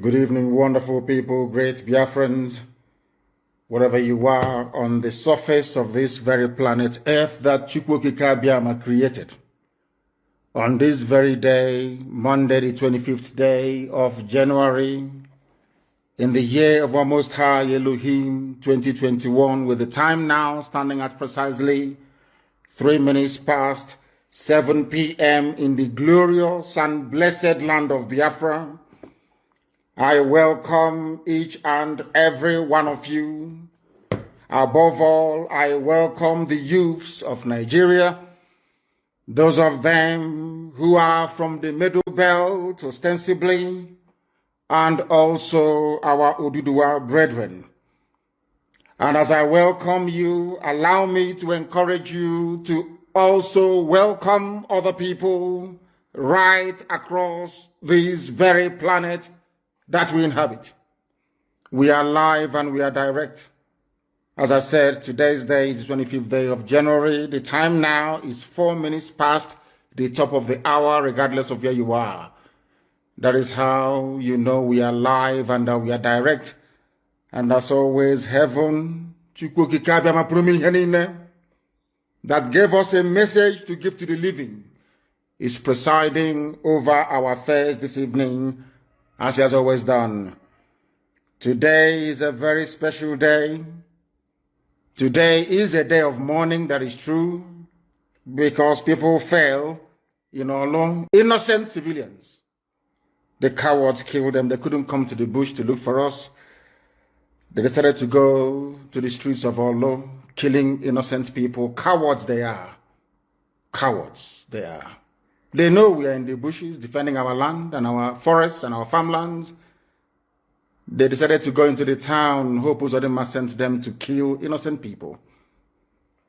Good evening, wonderful people, great Biafrans, wherever you are on the surface of this very planet Earth that Chukwokika Biama created. On this very day, Monday, the 25th day of January, in the year of our Most High Elohim 2021, with the time now standing at precisely 3 minutes past 7 p.m. in the glorious and blessed land of Biafra, I welcome each and every one of you. Above all, I welcome the youths of Nigeria, those of them who are from the Middle Belt, ostensibly, and also our Oduduwa brethren. And as I welcome you, allow me to encourage you to also welcome other people right across this very planet that we inhabit. We are live and we are direct. As I said, today's day is the 25th day of January. The time now is 4 minutes past the top of the hour, regardless of where you are. That is how you know we are live and that we are direct. And as always, heaven, that gave us a message to give to the living, is presiding over our affairs this evening, as he has always done. Today is a very special day. Today is a day of mourning, that is true, because people fell in Orlu, innocent civilians. The cowards killed them. They couldn't come to the bush to look for us. They decided to go to the streets of Orlu, killing innocent people. Cowards they are. Cowards they are. They know we are in the bushes defending our land and our forests and our farmlands. They decided to go into the town. Hope Uzodinma sent them to kill innocent people.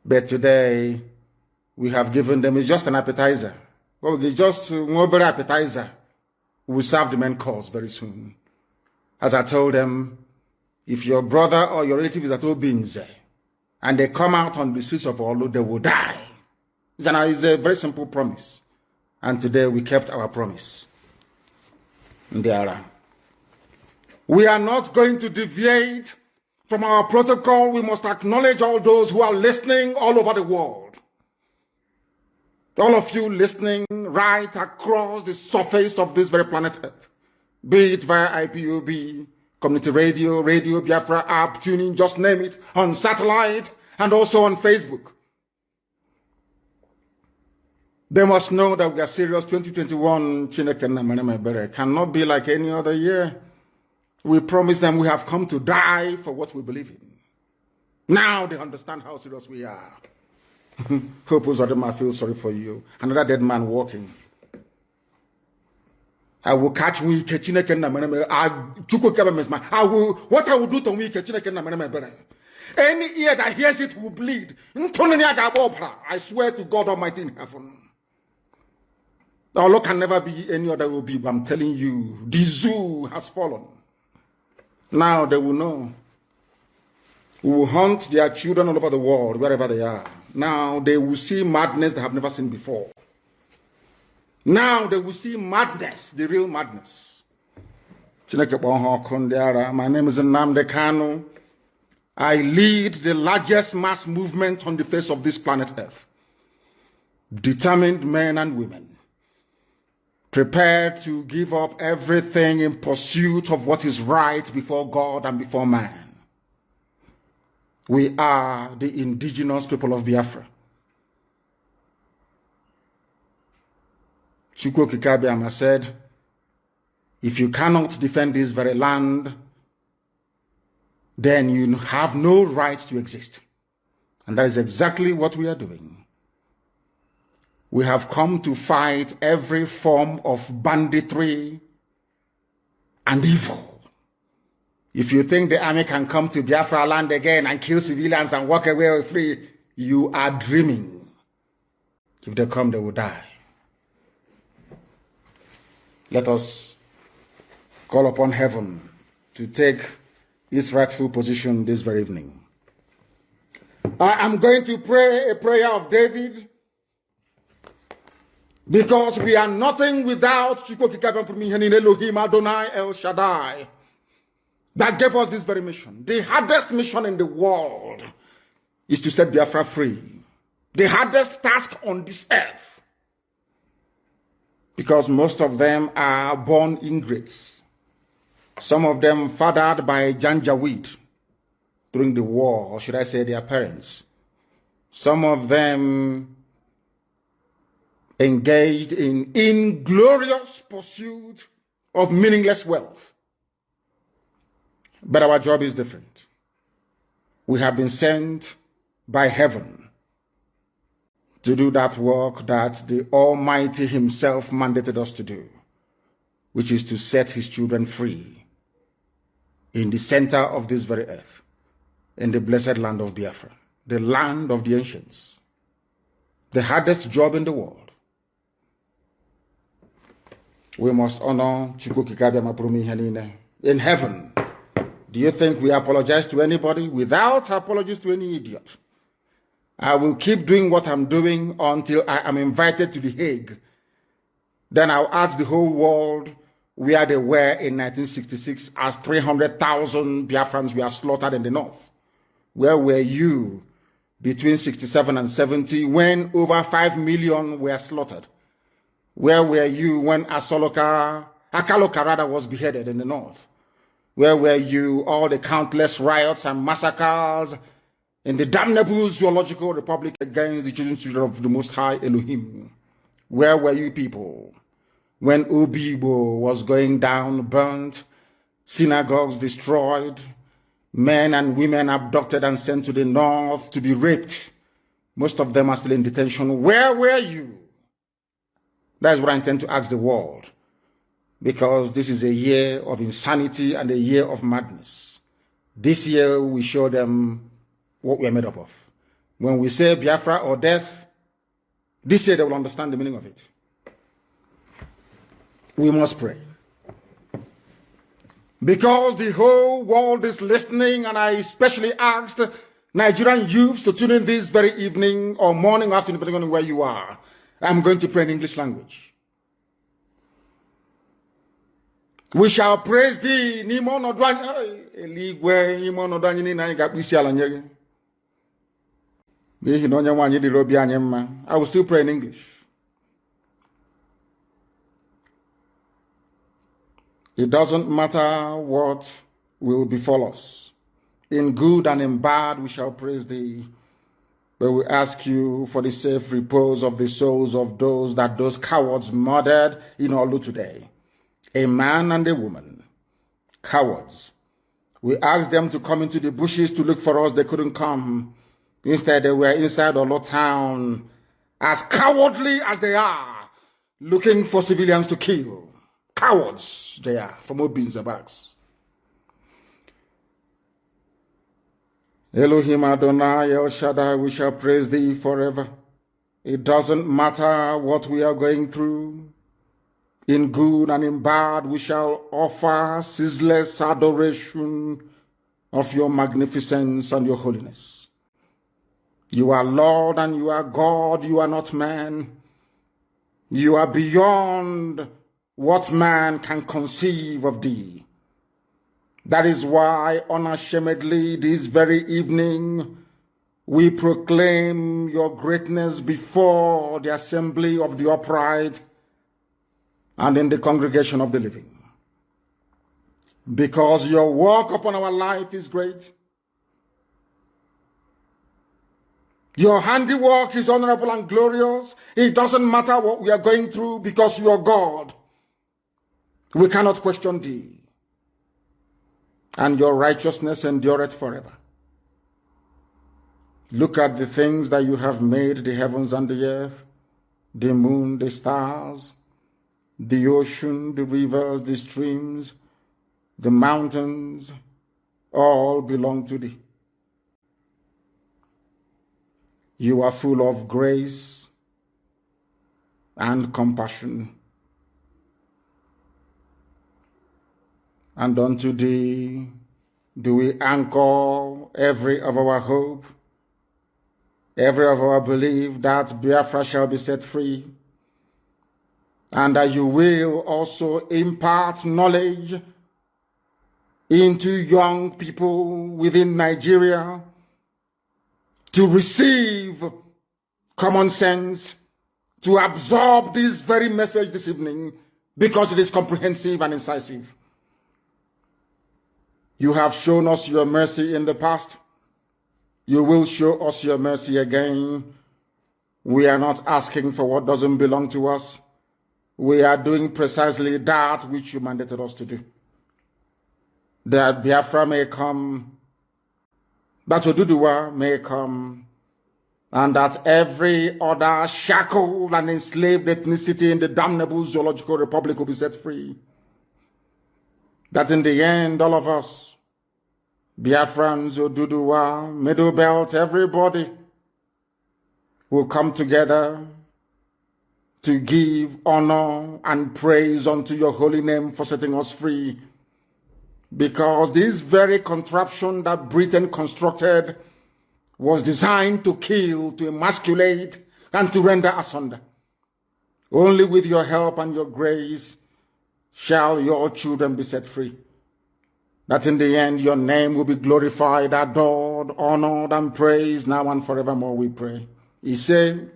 But today, we have given them, it's just an appetizer. Well, it's just a mobile appetizer. We will serve the main course very soon. As I told them, if your brother or your relative is at Obinze, and they come out on the streets of Orlu, they will die. It's a very simple promise. And today we kept our promise. We are not going to deviate from our protocol. We must acknowledge all those who are listening all over the world. All of you listening right across the surface of this very planet Earth, be it via IPOB, community radio, Radio Biafra app, tuning, just name it, on satellite, and also on Facebook. They must know that we are serious. 2021 cannot be like any other year. We promised them we have come to die for what we believe in. Now they understand how serious we are. Hope Uzodinma feels sorry for you. Another dead man walking. I will catch we what I will do to me any ear that hears it will bleed. I swear to God Almighty in heaven. Our Lord can never be any other will be, but I'm telling you, the zoo has fallen. Now they will know. We will hunt their children all over the world, wherever they are. Now they will see madness they have never seen before. Now they will see madness, the real madness. My name is Nnamdi Kanu. I lead the largest mass movement on the face of this planet Earth. Determined men and women, prepared to give up everything in pursuit of what is right before God and before man. We are the indigenous people of Biafra. Chukwokika Biama said, if you cannot defend this very land, then you have no right to exist. And that is exactly what we are doing. We have come to fight every form of banditry and evil. If you think the army can come to Biafra land again and kill civilians and walk away free, you are dreaming. If they come, they will die. Let us call upon heaven to take its rightful position this very evening. I am going to pray a prayer of David. Because we are nothing without Elohim Adonai El Shaddai that gave us this very mission. The hardest mission in the world is to set Biafra free. The hardest task on this earth. Because most of them are born ingrates. Some of them fathered by Janjaweed during the war, or should I say their parents. Some of them engaged in inglorious pursuit of meaningless wealth. But our job is different. We have been sent by heaven to do that work that the Almighty Himself mandated us to do, which is to set His children free in the center of this very earth, in the blessed land of Biafra, the land of the ancients, the hardest job in the world. We must honor in heaven. Do you think we apologize to anybody? Without apologies to any idiot. I will keep doing what I'm doing until I am invited to The Hague. Then I'll ask the whole world where they were in 1966 as 300,000 Biafrans were slaughtered in the north. Where were you between 67 and 70 when over 5 million were slaughtered? Where were you when Akaloka was beheaded in the north? Where were you all the countless riots and massacres in the damnable zoological republic against the children of the Most High Elohim? Where were you people when Obibo was going down, burnt, synagogues destroyed, men and women abducted and sent to the north to be raped? Most of them are still in detention. Where were you? That's what I intend to ask the world, because this is a year of insanity and a year of madness. This year we show them what we are made up of. When we say Biafra or death, this year they will understand the meaning of it. We must pray. Because the whole world is listening, and I especially asked Nigerian youths to tune in this very evening or morning or afternoon, depending on where you are. I'm going to pray in English language. We shall praise thee. I will still pray in English. It doesn't matter what will befall us. In good and in bad, we shall praise thee. But we ask you for the safe repose of the souls of those cowards murdered in Orlu today. A man and a woman. Cowards. We asked them to come into the bushes to look for us. They couldn't come. Instead, they were inside Orlu town, as cowardly as they are, looking for civilians to kill. Cowards they are, from Obinze barracks. Elohim Adonai El Shaddai, we shall praise thee forever. It doesn't matter what we are going through. In good and in bad, we shall offer ceaseless adoration of your magnificence and your holiness. You are Lord and you are God, you are not man. You are beyond what man can conceive of thee. That is why, unashamedly, this very evening, we proclaim your greatness before the assembly of the upright and in the congregation of the living. Because your work upon our life is great. Your handiwork is honorable and glorious. It doesn't matter what we are going through, because you are God. We cannot question thee. And your righteousness endureth forever. Look at the things that you have made, the heavens and the earth, the moon, the stars, the ocean, the rivers, the streams, the mountains, all belong to thee. You are full of grace and compassion. And unto thee do we anchor every of our hope, every of our belief that Biafra shall be set free, and that you will also impart knowledge into young people within Nigeria to receive common sense, to absorb this very message this evening, because it is comprehensive and incisive. You have shown us your mercy in the past. You will show us your mercy again. We are not asking for what doesn't belong to us. We are doing precisely that which you mandated us to do. That Biafra may come, that Oduduwa may come, and that every other shackled and enslaved ethnicity in the damnable zoological republic will be set free. That in the end, all of us, Biafrans, Oduduwa, Middle Belt, everybody will come together to give honor and praise unto your holy name for setting us free. Because this very contraption that Britain constructed was designed to kill, to emasculate, and to render asunder. Only with your help and your grace shall your children be set free. That in the end your name will be glorified, adored, honored, and praised now and forevermore, we pray. He said,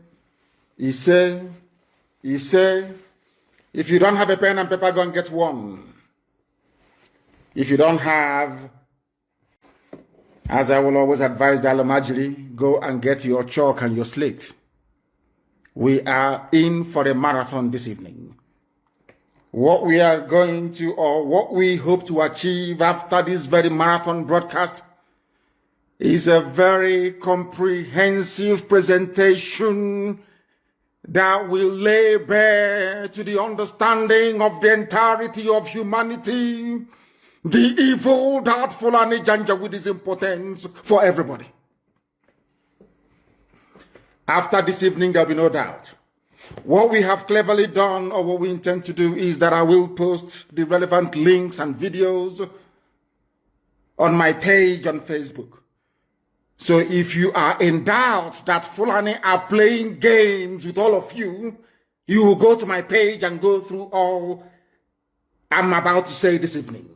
if you don't have a pen and paper, go and get one. If you don't have, as I will always advise the Alamajiri, go and get your chalk and your slate. We are in for a marathon this evening. What we are going to, or what we hope to achieve after this very marathon broadcast, is a very comprehensive presentation that will lay bare to the understanding of the entirety of humanity the evil that Fulani Janjaweed is importance for everybody. After this evening, there will be no doubt. What we have cleverly done, or what we intend to do, is that I will post the relevant links and videos on my page on Facebook. So if you are in doubt that Fulani are playing games with all of you, you will go to my page and go through all I'm about to say this evening.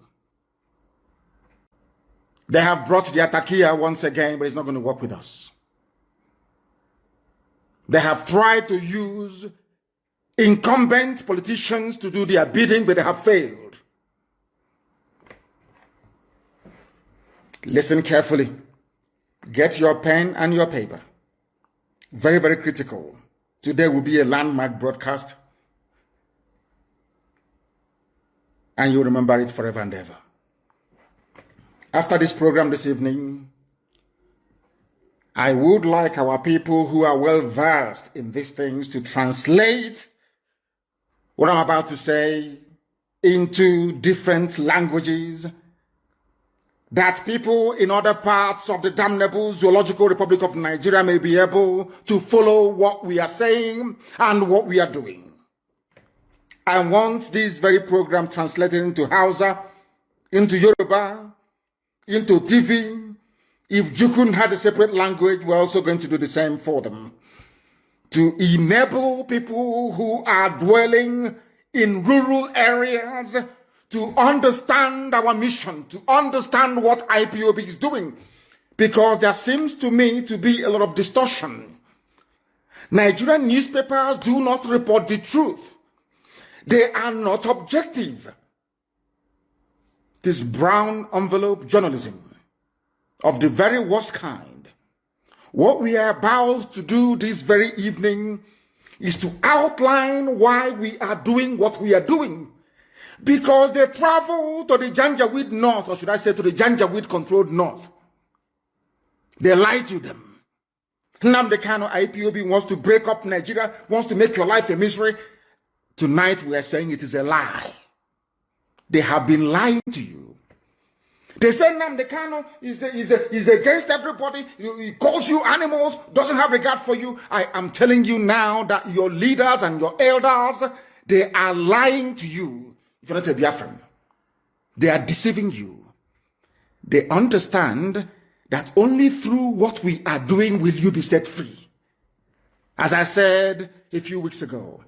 They have brought the Atakia once again, but it's not going to work with us. They have tried to use incumbent politicians to do their bidding, but they have failed. Listen carefully. Get your pen and your paper. Very, very critical. Today will be a landmark broadcast, and you'll remember it forever and ever. After this program this evening, I would like our people who are well versed in these things to translate what I'm about to say into different languages, that people in other parts of the damnable zoological republic of Nigeria may be able to follow what we are saying and what we are doing. I want this very program translated into Hausa, into Yoruba, into TV. If Jukun has a separate language, we're also going to do the same for them, to enable people who are dwelling in rural areas to understand our mission, to understand what IPOB is doing, because there seems to me to be a lot of distortion. Nigerian newspapers do not report the truth. They are not objective. This brown envelope journalism of the very worst kind. What we are about to do this very evening is to outline why we are doing what we are doing. Because they travel to the Janjaweed North, or should I say to the Janjaweed controlled North. They lie to them. Nnamdi Kanu IPOB wants to break up Nigeria, wants to make your life a misery. Tonight we are saying it is a lie. They have been lying to you. They say Nnamdi Kanu is against everybody. He calls you animals, doesn't have regard for you. I am telling you now that your leaders and your elders, they are lying to you. If you're not a Biafran, they are deceiving you. They understand that only through what we are doing will you be set free. As I said a few weeks ago,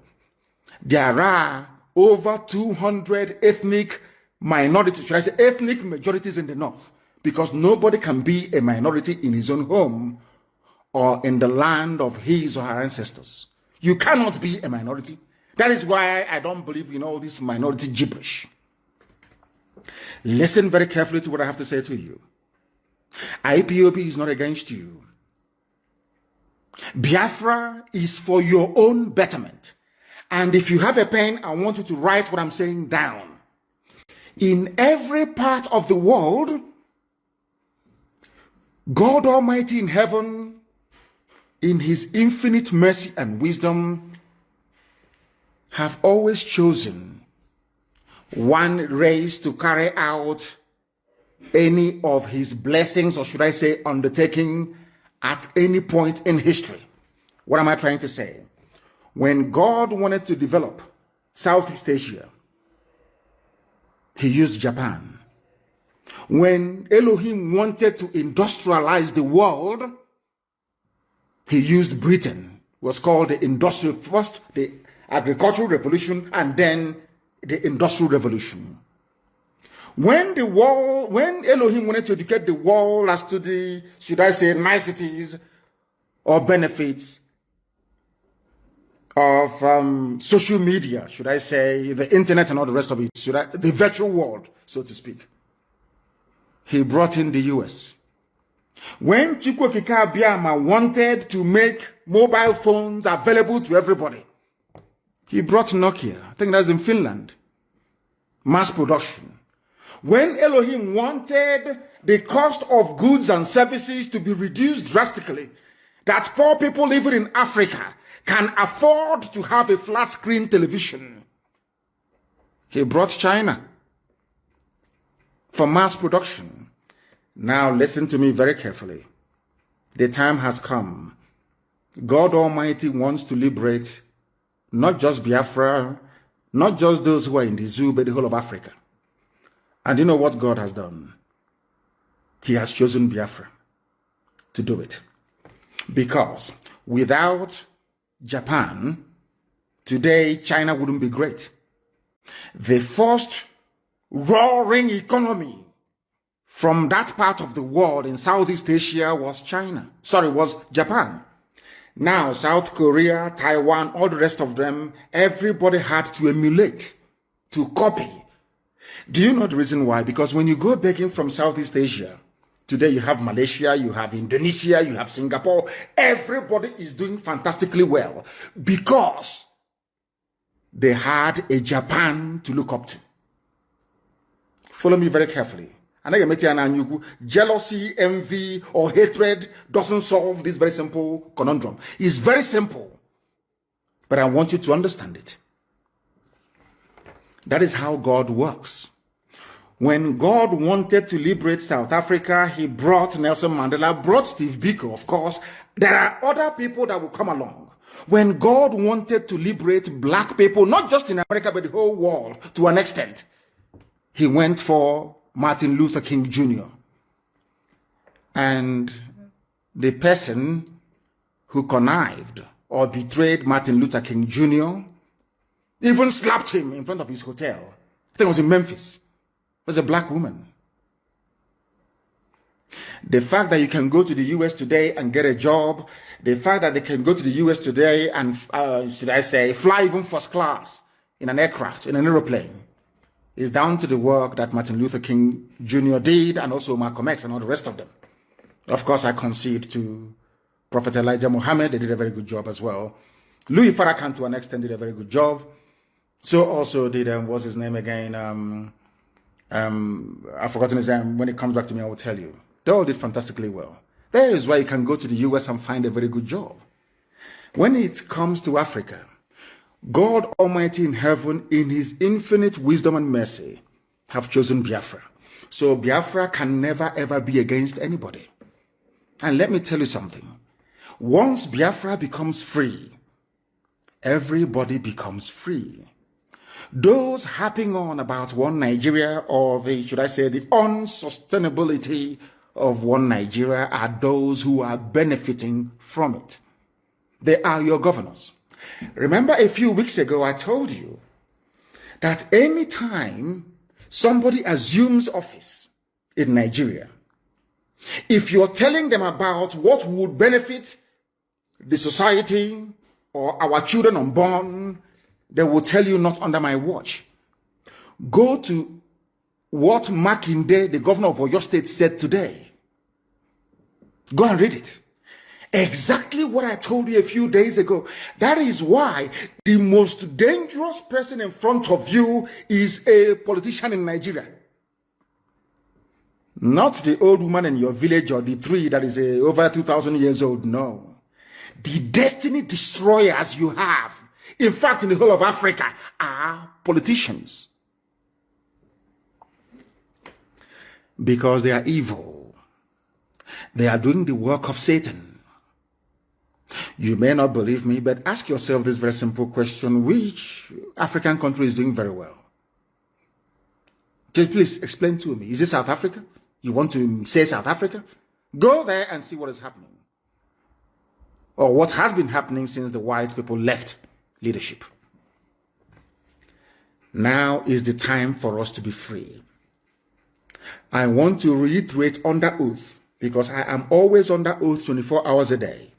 There are over 200 ethnic minorities, should I say ethnic majorities in the north, because nobody can be a minority in his own home or in the land of his or her ancestors. You cannot be a minority. That is why I don't believe in all this minority gibberish. Listen very carefully to what I have to say to you. IPOB is not against you. Biafra is for your own betterment. And if you have a pen, I want you to write what I'm saying down. In every part of the world, God Almighty in heaven, in his infinite mercy and wisdom, have always chosen one race to carry out any of his blessings, or should I say undertaking, at any point in history. What am I trying to say? When God wanted to develop Southeast Asia, he used Japan. When Elohim wanted to industrialize the world, he used Britain. It was called the industrial, first the agricultural revolution and then the industrial revolution. When Elohim wanted to educate the world as to the, should I say, niceties or benefits of social media, should I say, the internet and all the rest of it, the virtual world, so to speak, he brought in the US. When Chukwuemeka Abbiama wanted to make mobile phones available to everybody, he brought Nokia. I think that's in Finland. Mass production. When Elohim wanted the cost of goods and services to be reduced drastically, that poor people living in Africa can afford to have a flat screen television, he brought China for mass production. Now listen to me very carefully. The time has come. God Almighty wants to liberate not just Biafra, not just those who are in the zoo, but the whole of Africa. And you know what God has done? He has chosen Biafra to do it. Because without Japan, today China wouldn't be great. The first roaring economy from that part of the world in Southeast Asia was Japan. Now, South Korea, Taiwan, all the rest of them, everybody had to emulate, to copy. Do you know the reason why? Because when you go begging from Southeast Asia, today you have Malaysia, you have Indonesia, you have Singapore, everybody is doing fantastically well because they had a Japan to look up to. Follow me very carefully. Jealousy, envy, or hatred doesn't solve this very simple conundrum. It's very simple, but I want you to understand it. That is how God works. When God wanted to liberate South Africa, he brought Nelson Mandela, brought Steve Biko, of course. There are other people that will come along. When God wanted to liberate black people, not just in America, but the whole world to an extent, he went for Martin Luther King Jr. And the person who connived or betrayed Martin Luther King Jr. even slapped him in front of his hotel. I think it was in Memphis. It was a black woman. The fact that you can go to the US today and get a job, the fact that they can go to the US today and, should I say, fly even first class in an aircraft, in an aeroplane, is down to the work that Martin Luther King Jr. did, and also Malcolm X and all the rest of them. Of course, I concede to Prophet Elijah Muhammad. They did a very good job as well. Louis Farrakhan, to an extent, did a very good job. So also did, what's his name again? I've forgotten his name. When it comes back to me, I will tell you. They all did fantastically well. That is why you can go to the US and find a very good job. When it comes to Africa, God Almighty in heaven, in his infinite wisdom and mercy, have chosen Biafra. So Biafra can never ever be against anybody. And let me tell you something. Once Biafra becomes free, everybody becomes free. Those harping on about one Nigeria, or the, should I say, the unsustainability of one Nigeria, are those who are benefiting from it. They are your governors. Remember a few weeks ago, I told you that anytime somebody assumes office in Nigeria, if you're telling them about what would benefit the society or our children unborn, they will tell you not under my watch. Go to what Makinde, the governor of Oyo State, said today. Go and read it. Exactly what I told you a few days ago. That is why the most dangerous person in front of you is a politician in Nigeria. Not the old woman in your village or the tree that is over 2,000 years old. No. The destiny destroyers you have, in fact, in the whole of Africa, are politicians. Because they are evil. They are doing the work of Satan. You may not believe me, but ask yourself this very simple question: which African country is doing very well? Just please explain to me. Is it South Africa? You want to say South Africa? Go there and see what is happening. Or what has been happening since the white people left leadership. Now is the time for us to be free. I want to reiterate under oath, because I am always under oath 24 hours a day.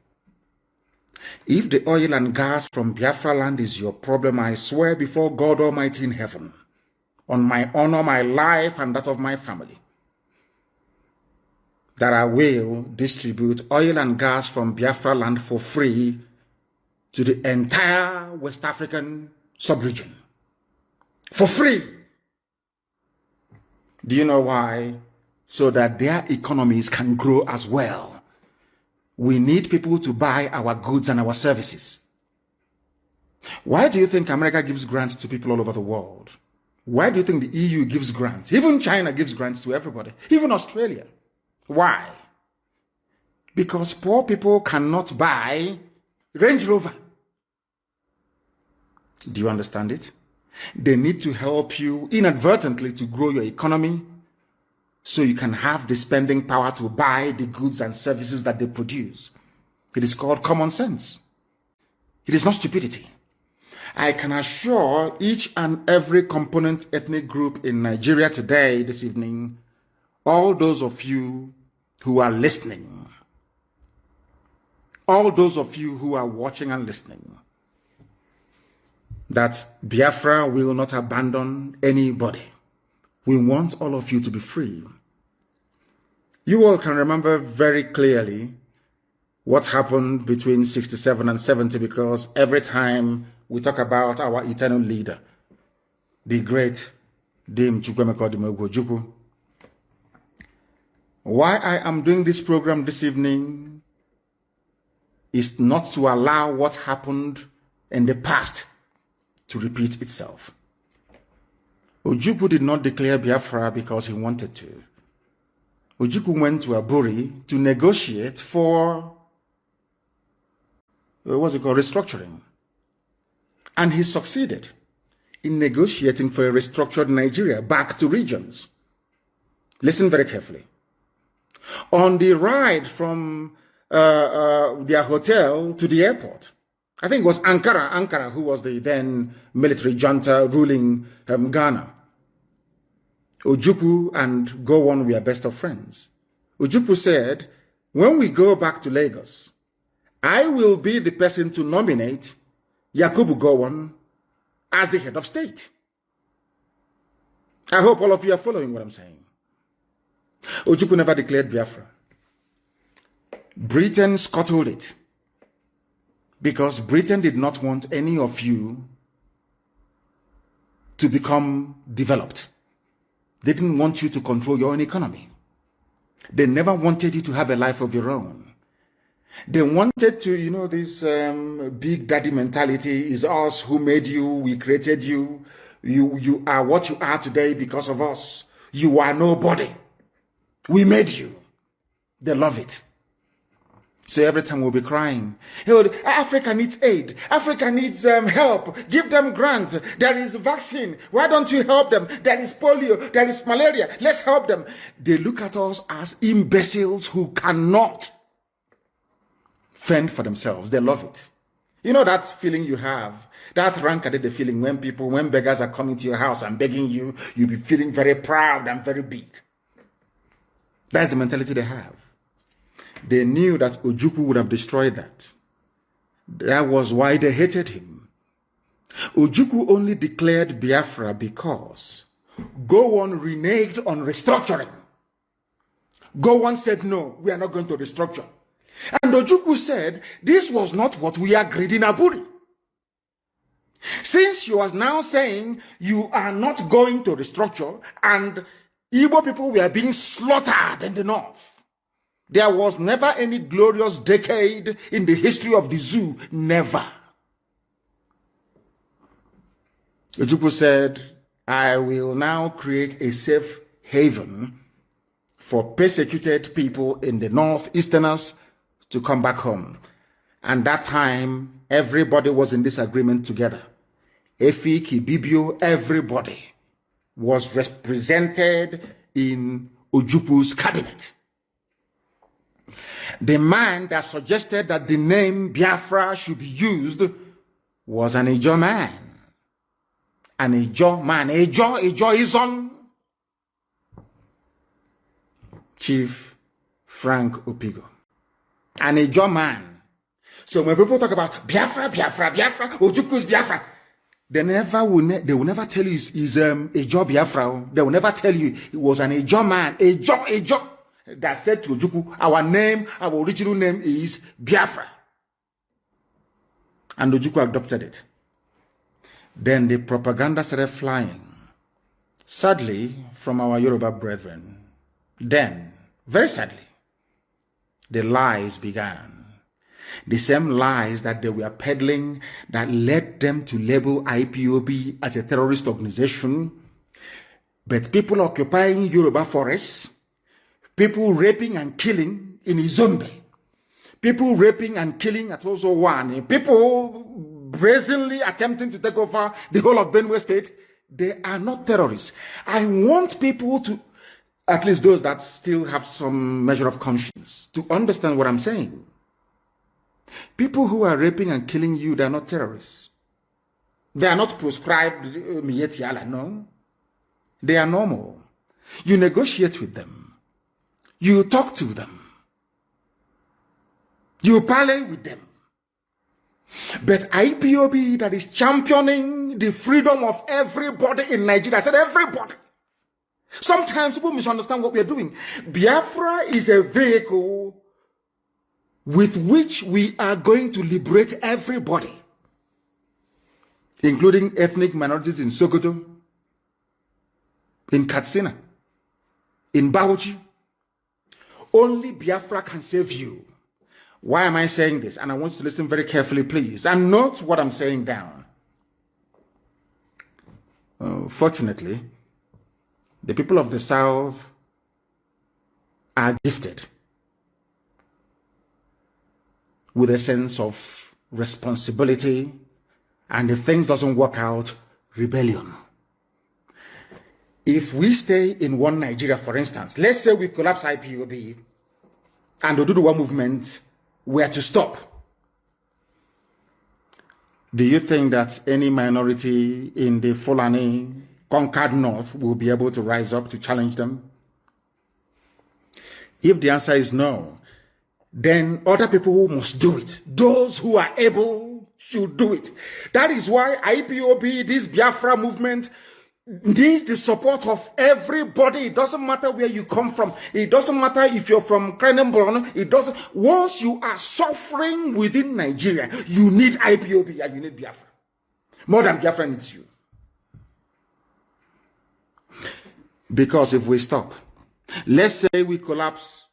If the oil and gas from Biafra land is your problem, I swear before God Almighty in heaven, on my honor, my life, and that of my family, that I will distribute oil and gas from Biafra land for free to the entire West African sub-region. For free. Do you know why? So that their economies can grow as well. We need people to buy our goods and our services. Why do you think America gives grants to people all over the world? Why do you think the EU gives grants? Even China gives grants to everybody. Even Australia. Why? Because poor people cannot buy Range Rover. Do you understand it? They need to help you inadvertently to grow your economy so you can have the spending power to buy the goods and services that they produce. It is called common sense. It is not stupidity. I can assure each and every component ethnic group in Nigeria today, this evening, all those of you who are listening, all those of you who are watching and listening, that Biafra will not abandon anybody. We want all of you to be free. You all can remember very clearly what happened between 67 and 70, because every time we talk about our eternal leader, the great Dame Chukwemeka Ojukwu. Why I am doing this program this evening is not to allow what happened in the past to repeat itself. Ojukwu did not declare Biafra because he wanted to. Ojukwu went to Aburi to negotiate for restructuring. And he succeeded in negotiating for a restructured Nigeria back to regions. Listen very carefully. On the ride from their hotel to the airport, I think it was Ankara who was the then military junta ruling Ghana. Ojukwu and Gowon were best of friends. Ojukwu said, when we go back to Lagos, I will be the person to nominate Yakubu Gowon as the head of state. I hope all of you are following what I'm saying. Ojukwu never declared Biafra. Britain scuttled it because Britain did not want any of you to become developed. They didn't want you to control your own economy. They never wanted you to have a life of your own. They wanted to, this big daddy mentality is us who made you, we created you. You are what you are today because of us. You are nobody. We made you. They love it. So every time we'll be crying, Africa needs aid. Africa needs help. Give them grant. There is vaccine. Why don't you help them? There is polio. There is malaria. Let's help them. They look at us as imbeciles who cannot fend for themselves. They love it. You know that feeling you have, that rank-a-day feeling when beggars are coming to your house and begging you, you'll be feeling very proud and very big. That's the mentality they have. They knew that Ojukwu would have destroyed that. That was why they hated him. Ojukwu only declared Biafra because Gowon reneged on restructuring. Gowon said, no, we are not going to restructure. And Ojukwu said, this was not what we agreed in Aburi. Since you are now saying you are not going to restructure and Igbo people were being slaughtered in the north, there was never any glorious decade in the history of the zoo. Never. Ojukwu said, I will now create a safe haven for persecuted people in the northeasterners to come back home. And that time, everybody was in this agreement together. Efi, Kibibio, everybody was represented in Ojukwu's cabinet. The man that suggested that the name Biafra should be used was an Ijo man. An Ijo man. Ijo is on Chief Frank Opigo. An Ijo man. So when people talk about Biafra, Ojukwu's Biafra, they will never tell you he's Ijo Biafra. They will never tell you he was an Ijo man. Ijo. That said to Ojukwu, our original name is Biafra. And Ojukwu adopted it. Then the propaganda started flying. Sadly, from our Yoruba brethren. Then, very sadly, the lies began. The same lies that they were peddling that led them to label IPOB as a terrorist organization. But people occupying Yoruba forests, people raping and killing in Izombe, people raping and killing at Ozowani, people brazenly attempting to take over the whole of Benue State, they are not terrorists. I want people to, at least those that still have some measure of conscience, to understand what I'm saying. People who are raping and killing you, they are not terrorists. They are not proscribed Miyetiala, no. They are normal. You negotiate with them. You talk to them. You parley with them. But IPOB that is championing the freedom of everybody in Nigeria, I said everybody. Sometimes people misunderstand what we are doing. Biafra is a vehicle with which we are going to liberate everybody, including ethnic minorities in Sokoto, in Katsina, in Bauchi. Only Biafra can save you. Why am I saying this? And I want you to listen very carefully, please, and note what I'm saying down. Fortunately, the people of the South are gifted with a sense of responsibility, and if things doesn't work out, rebellion. If we stay in one Nigeria, for instance, let's say we collapse IPOB and the Oduduwa movement were to stop, do you think that any minority in the Fulani conquered north will be able to rise up to challenge them? If the answer is no, then other people must do it. Those who are able should do it. That is why IPOB, this Biafra movement, needs the support of everybody. It doesn't matter where you come from. It doesn't matter if you're from Krenenborn. It doesn't. Once you are suffering within Nigeria, you need IPOB and you need Biafra. More than Biafra needs you. Because if we stop, let's say we collapse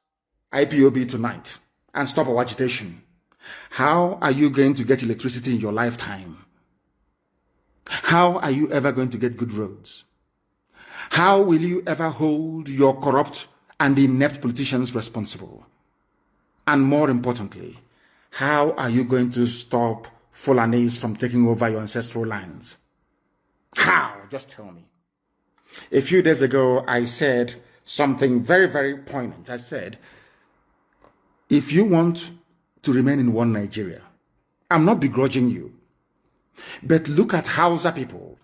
IPOB tonight and stop our agitation, how are you going to get electricity in your lifetime? How are you ever going to get good roads? How will you ever hold your corrupt and inept politicians responsible? And more importantly, how are you going to stop Fulanis from taking over your ancestral lands? How? Just tell me. A few days ago, I said something very, very poignant. I said, if you want to remain in one Nigeria, I'm not begrudging you. But look at Hausa people.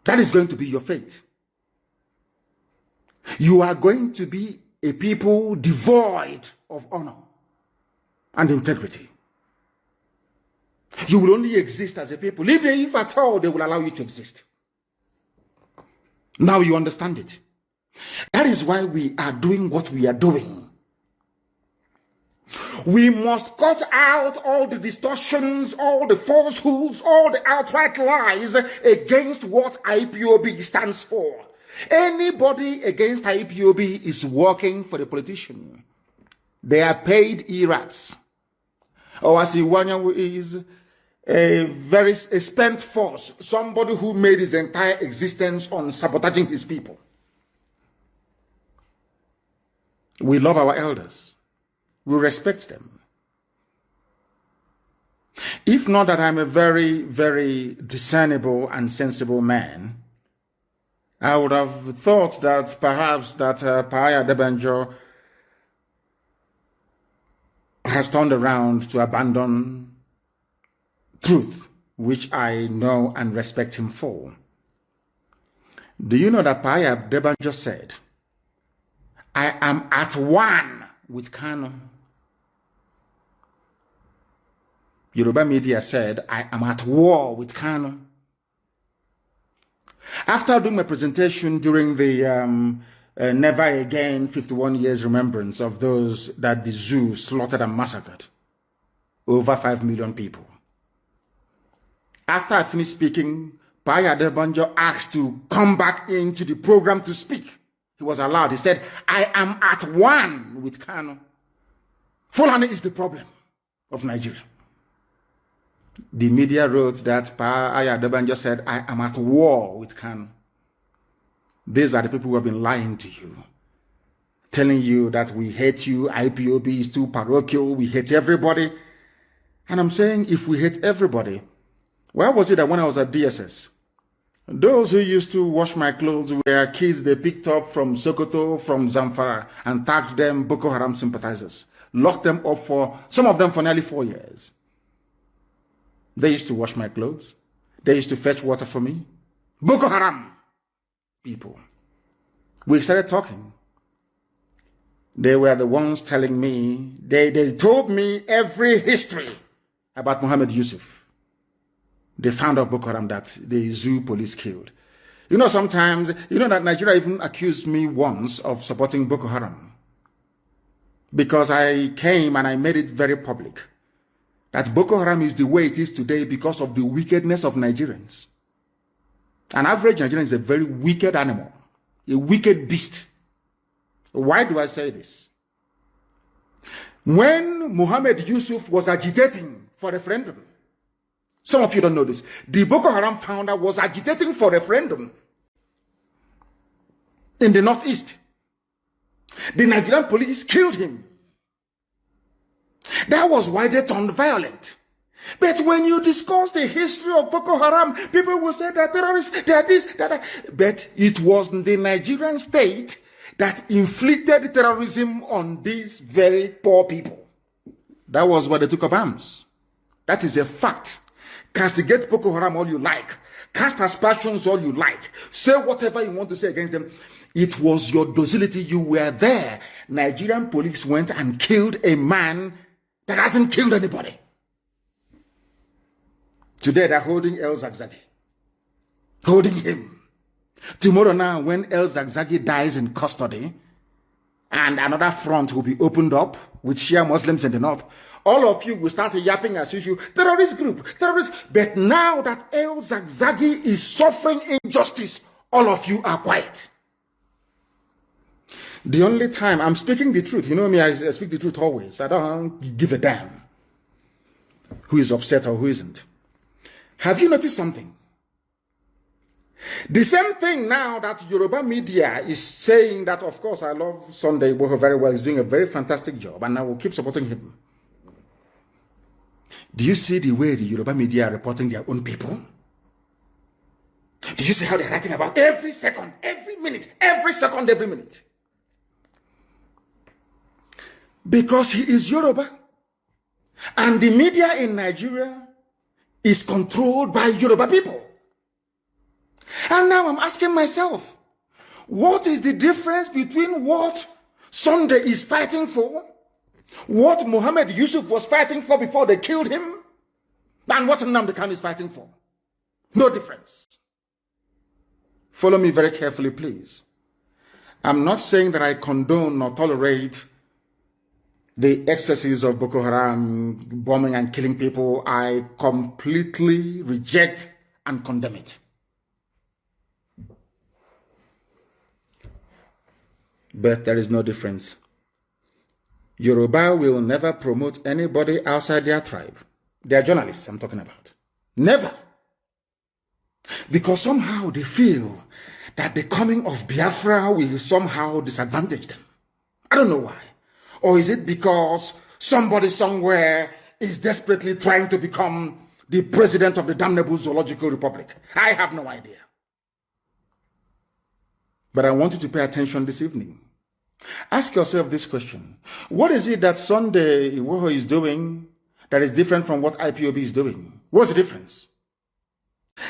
That is going to be your fate. You are going to be a people devoid of honor and integrity. You will only exist as a people, if at all they will allow you to exist. Now you understand it. That is why we are doing what we are doing. We must cut out all the distortions, all the falsehoods, all the outright lies against what IPOB stands for. Anybody against IPOB is working for the politician. They are paid errats. Owasiwanya is a spent force, somebody who made his entire existence on sabotaging his people. We love our elders. We respect them. If not that I'm a very, very discernible and sensible man, I would have thought that perhaps that Paya Debanjo has turned around to abandon truth, which I know and respect him for. Do you know that Paya Debanjo said, I am at one with Kanu? Yoruba media said, I am at war with Kanu. After doing my presentation during the Never Again 51 years remembrance of those that the zoo slaughtered and massacred, over 5 million people. After I finished speaking, Paya Debanjo asked to come back into the program to speak. He was allowed. He said, I am at one with Kanu. Fulani is the problem of Nigeria. The media wrote that Paya Debanjo said, I am at war with Kanu. These are the people who have been lying to you, telling you that we hate you, IPOB is too parochial, we hate everybody. And I'm saying, if we hate everybody, why was it that when I was at DSS, those who used to wash my clothes were kids they picked up from Sokoto, from Zamfara, and tagged them Boko Haram sympathizers, locked them up for, some of them for nearly 4 years. They used to wash my clothes. They used to fetch water for me. Boko Haram people. We started talking. They were the ones telling me, they told me every history about Muhammad Yusuf. They found out Boko Haram that the zoo police killed. You know, sometimes, you know that Nigeria even accused me once of supporting Boko Haram. Because I came and I made it very public that Boko Haram is the way it is today because of the wickedness of Nigerians. An average Nigerian is a very wicked animal, a wicked beast. Why do I say this? When Muhammad Yusuf was agitating for referendum, some of you don't know this, the Boko Haram founder was agitating for referendum in the northeast. The Nigerian police killed him. That was why they turned violent. But when you discuss the history of Boko Haram, people will say they're terrorists, they're this, that. But it was the Nigerian state that inflicted terrorism on these very poor people. That was why they took up arms. That is a fact. Castigate Boko Haram all you like. Cast aspersions all you like. Say whatever you want to say against them. It was your docility. You were there. Nigerian police went and killed a man that hasn't killed anybody. Today they're holding El Zagzagi. Holding him. Tomorrow now, when El Zagzagi dies in custody, and another front will be opened up with Shia Muslims in the north, all of you will start yapping as usual, terrorist group, terrorist. But now that El Zagzagi is suffering injustice, all of you are quiet. The only time I'm speaking the truth, you know me, I speak the truth always. I don't give a damn who is upset or who isn't. Have you noticed something? The same thing now that Yoruba media is saying that, of course, I love Sunday Igboho very well. He's doing a very fantastic job, and I will keep supporting him. Do you see the way the Yoruba media are reporting their own people? Do you see how they're writing about every second, every minute, every second, every minute? Because he is Yoruba. And the media in Nigeria is controlled by Yoruba people. And now I'm asking myself, what is the difference between what Sunday is fighting for, what Muhammad Yusuf was fighting for before they killed him, and what Nnamdi Kanu is fighting for? No difference. Follow me very carefully, please. I'm not saying that I condone or tolerate the excesses of Boko Haram bombing and killing people. I completely reject and condemn it. But there is no difference. Yoruba will never promote anybody outside their tribe. They are journalists I'm talking about. Never. Because somehow they feel that the coming of Biafra will somehow disadvantage them. I don't know why. Or is it because somebody somewhere is desperately trying to become the president of the damnable Zoological Republic? I have no idea. But I want you to pay attention this evening. Ask yourself this question. What is it that Sunday Iwoho is doing that is different from what IPOB is doing? What's the difference?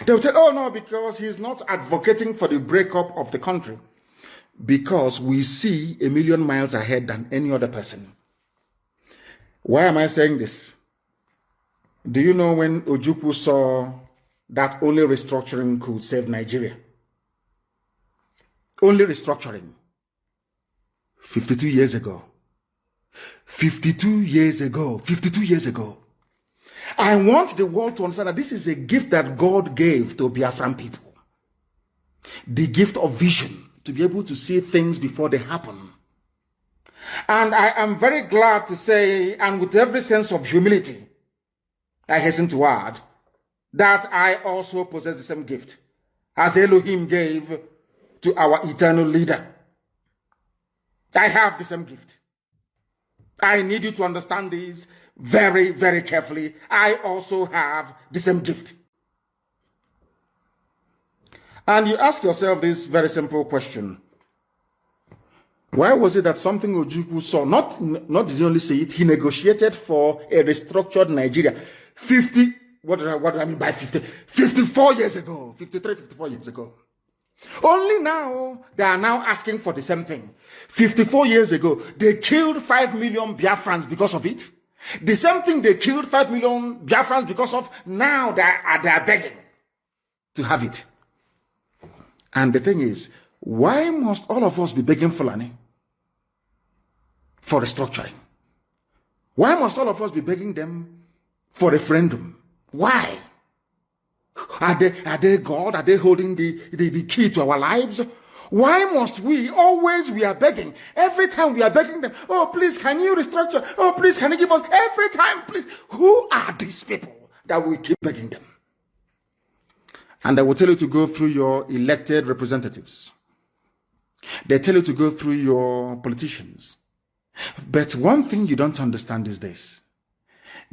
They will say, oh no, because he's not advocating for the breakup of the country. Because we see a million miles ahead than any other person. Why am I saying this? Do you know when Ojukwu saw that only restructuring could save Nigeria? Only restructuring. 52 years ago. 52 years ago. 52 years ago. I want the world to understand that this is a gift that God gave to Biafran people. The gift of vision, to be able to see things before they happen. And I am very glad to say, and with every sense of humility, I hasten to add, that I also possess the same gift as Elohim gave to our eternal leader. I have the same gift. I need you to understand this very, very carefully. I also have the same gift. And you ask yourself this very simple question. Why was it that something Ojukwu saw, not did he only say it, he negotiated for a restructured Nigeria what do I mean by 50? 54 years ago, 53, 54 years ago. Only now, they are now asking for the same thing. 54 years ago, they killed 5 million Biafrans because of it. The same thing they killed 5 million Biafrans because of, now they are begging to have it. And the thing is, why must all of us be begging Fulani for restructuring? Why must all of us be begging them for referendum? Why? Are they God? Are they holding the key to our lives? Why must we are begging? Every time we are begging them, oh, please, can you restructure? Oh, please, can you give us? Every time, please. Who are these people that we keep begging them? And I will tell you to go through your elected representatives. They tell you to go through your politicians. But one thing you don't understand is this.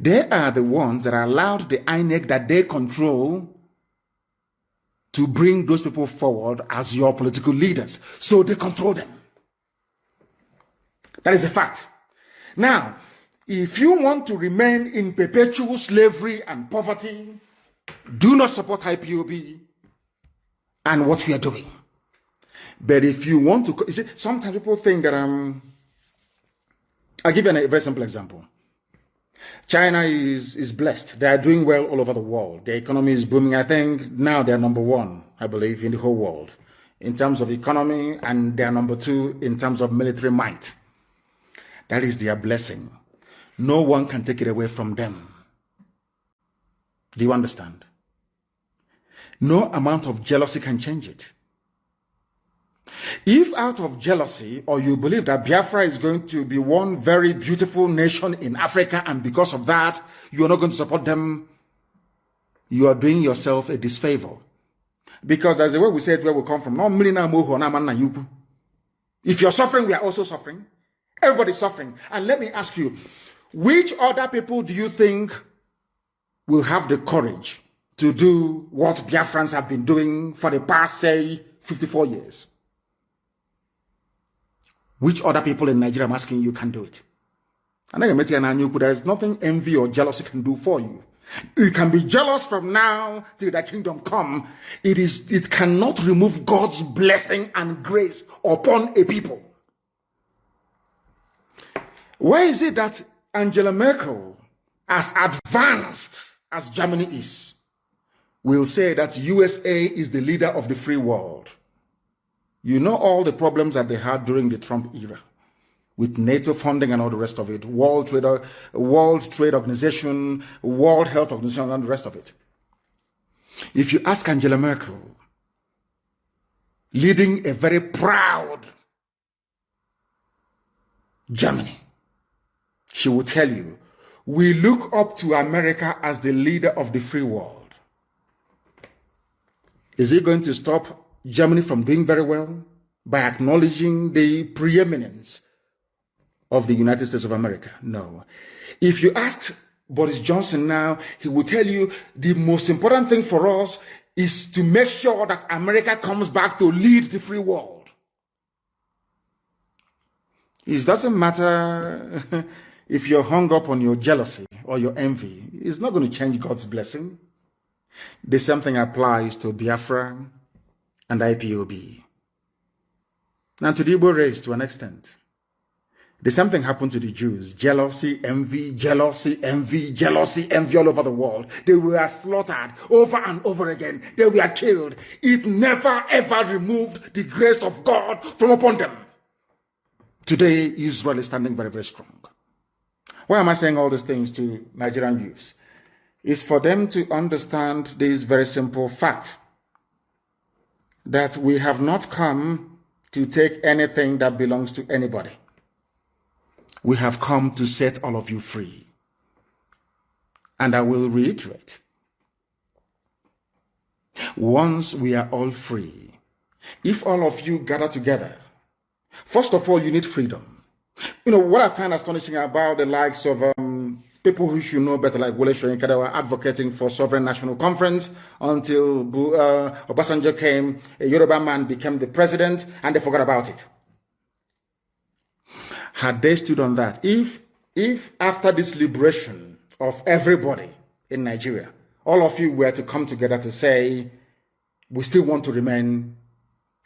They are the ones that allowed the INEC that they control to bring those people forward as your political leaders. So they control them. That is a fact. Now, if you want to remain in perpetual slavery and poverty, do not support IPOB and what we are doing. But if you want to, you see, sometimes people think that I'll give you a very simple example. China is blessed. They are doing well all over the world. Their economy is booming. I think now they are number one, I believe, in the whole world in terms of economy, and they are number two in terms of military might. That is their blessing. No one can take it away from them. Do you understand? No amount of jealousy can change it. If out of jealousy, or you believe that Biafra is going to be one very beautiful nation in Africa, and because of that, you are not going to support them, you are doing yourself a disfavor. Because there's a way we say it where we come from. If you're suffering, we are also suffering. Everybody's suffering. And let me ask you, which other people do you think will have the courage to do what Biafrans have been doing for the past, say, 54 years? Which other people in Nigeria, I'm asking you, can do it? There is nothing envy or jealousy can do for you. You can be jealous from now till the kingdom come. It cannot remove God's blessing and grace upon a people. Why is it that Angela Merkel, as advanced as Germany is, will say that USA is the leader of the free world? You know all the problems that they had during the Trump era with NATO funding and all the rest of it, World Trade Organization, World Health Organization, and the rest of it. If you ask Angela Merkel, leading a very proud Germany, she will tell you, we look up to America as the leader of the free world. Is it going to stop Germany from doing very well by acknowledging the preeminence of the United States of America? No. If you ask Boris Johnson now, he will tell you the most important thing for us is to make sure that America comes back to lead the free world. It doesn't matter if you're hung up on your jealousy or your envy. It's not going to change God's blessing. The same thing applies to Biafra and IPOB. And to the Igbo race to an extent. The same thing happened to the Jews. Jealousy, envy, jealousy, envy, jealousy, envy all over the world. They were slaughtered over and over again. They were killed. It never ever removed the grace of God from upon them. Today, Israel is standing very, very strong. Why am I saying all these things to Nigerian youths? It's for them to understand this very simple fact that we have not come to take anything that belongs to anybody. We have come to set all of you free. And I will reiterate, once we are all free, if all of you gather together, first of all, you need freedom. You know, what I find astonishing about the likes of people who should know better, like Wole Soyinka, that were advocating for sovereign national conference until Obasanjo came, a Yoruba man became the president, and they forgot about it. Had they stood on that, if after this liberation of everybody in Nigeria, all of you were to come together to say, we still want to remain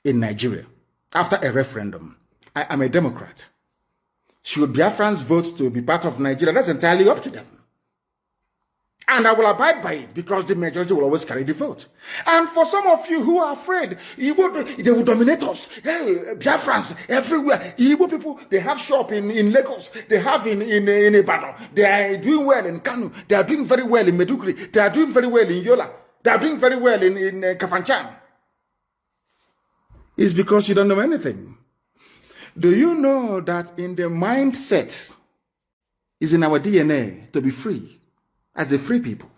in Nigeria, after a referendum, I am a Democrat. Should Biafrans vote to be part of Nigeria? That's entirely up to them. And I will abide by it because the majority will always carry the vote. And for some of you who are afraid, they will dominate us. Hey, Biafrans everywhere. Igbo people, they have shop in Lagos. They have in Ibadan. They are doing well in Kanu. They are doing very well in Meduguri. They are doing very well in Yola. They are doing very well in Kafanchan. It's because you don't know anything. Do you know that in the mindset is in our DNA to be free, as a free people?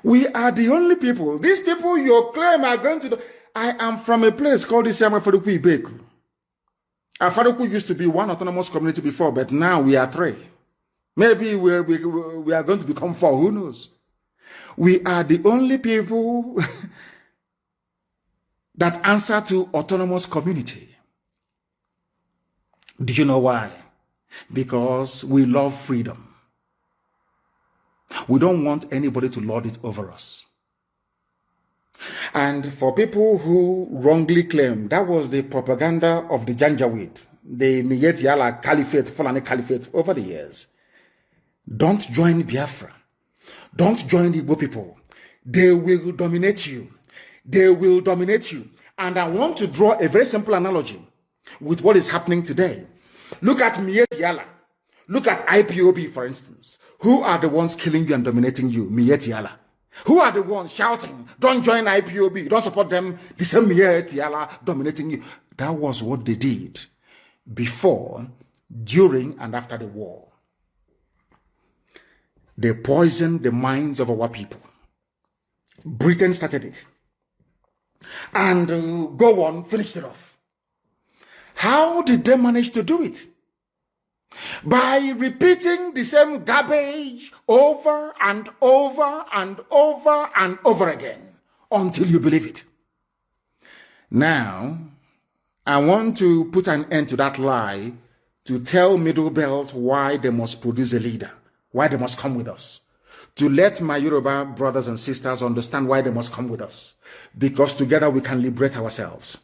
We are the only people. These people you claim are going to do. I am from a place called Isiamafaruku Ibeku. Afaruku used to be one autonomous community before, but now we are three. Maybe we are going to become four, who knows? We are the only people that answer to autonomous community. Do you know why? Because we love freedom. We don't want anybody to lord it over us. And for people who wrongly claim that was the propaganda of the Janjaweed, the Miyet Yala Caliphate, Fulani Caliphate over the years, don't join Biafra. Don't join the Igbo people. They will dominate you. They will dominate you. And I want to draw a very simple analogy with what is happening today. Look at Miyet Yala. Look at IPOB, for instance. Who are the ones killing you and dominating you? Miyet Yala. Who are the ones shouting, don't join IPOB, don't support them, the same Miyet Yala dominating you? That was what they did before, during, and after the war. They poisoned the minds of our people. Britain started it. And go on, finished it off. How did they manage to do it? By repeating the same garbage over and over and over and over again until you believe it. Now, I want to put an end to that lie to tell Middle Belt why they must produce a leader, why they must come with us, to let my Yoruba brothers and sisters understand why they must come with us, because together we can liberate ourselves.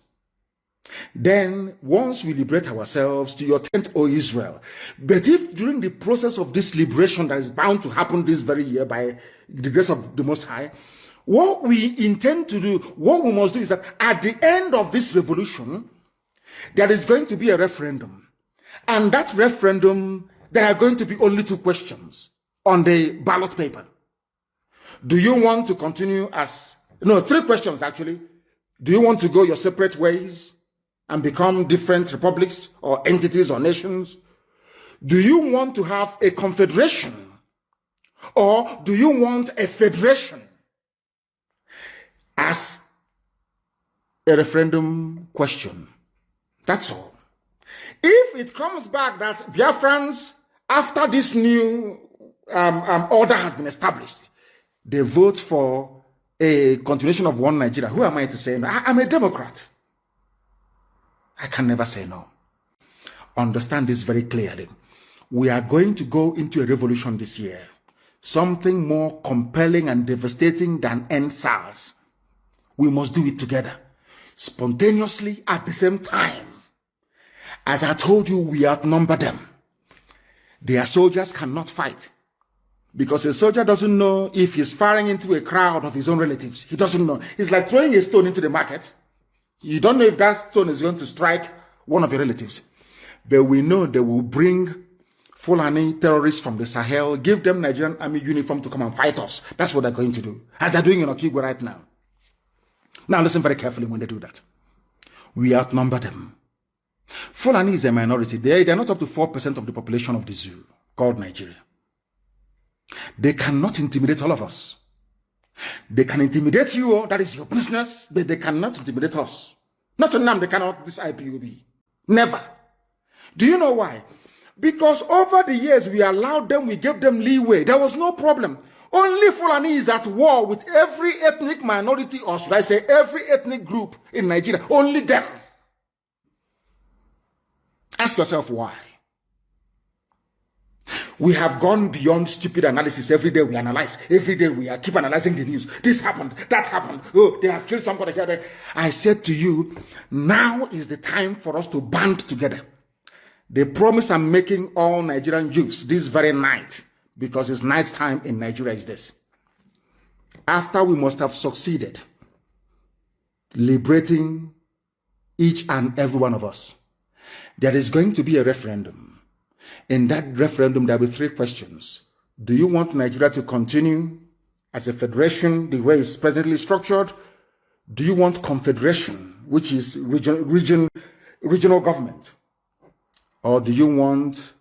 Then, once we liberate ourselves, to your tent, O Israel. But if during the process of this liberation that is bound to happen this very year by the grace of the Most High, what we intend to do, what we must do is that at the end of this revolution, there is going to be a referendum. And that referendum, there are going to be only 2 questions on the ballot paper. Do you want to continue as, no, 3 questions actually. Do you want to go your separate ways and become different republics or entities or nations? Do you want to have a confederation? Or do you want a federation? As a referendum question. That's all. If it comes back that Biafrans, after this new order has been established, they vote for a continuation of one Nigeria, who am I to say no? I'm a Democrat. I can never say no. Understand this very clearly. We are going to go into a revolution this year. Something more compelling and devastating than end SARS. We must do it together. Spontaneously at the same time. As I told you, we outnumber them. Their soldiers cannot fight. Because a soldier doesn't know if he's firing into a crowd of his own relatives. He doesn't know. It's like throwing a stone into the market. You don't know if that stone is going to strike one of your relatives. But we know they will bring Fulani terrorists from the Sahel, give them Nigerian Army uniform to come and fight us. That's what they're going to do. As they're doing in Okigwe right now. Now listen very carefully when they do that. We outnumber them. Fulani is a minority. They're not up to 4% of the population of the zoo called Nigeria. They cannot intimidate all of us. They can intimidate you, that is your business, but they cannot intimidate us. Not Nnamdi, they cannot, this IPOB. Never. Do you know why? Because over the years we allowed them, we gave them leeway. There was no problem. Only Fulani is at war with every ethnic minority, or should I say every ethnic group in Nigeria. Only them. Ask yourself why. We have gone beyond stupid analysis. Every day we analyze. Every day we keep analyzing the news. This happened. That happened. Oh, they have killed somebody here. There. I said to you, now is the time for us to band together. The promise I'm making all Nigerian youths this very night, because it's night time in Nigeria, is this. After we must have succeeded liberating each and every one of us, there is going to be a referendum. In that referendum, there will be 3 questions. Do you want Nigeria to continue as a federation, the way it's presently structured? Do you want confederation, which is regional government? Or do you want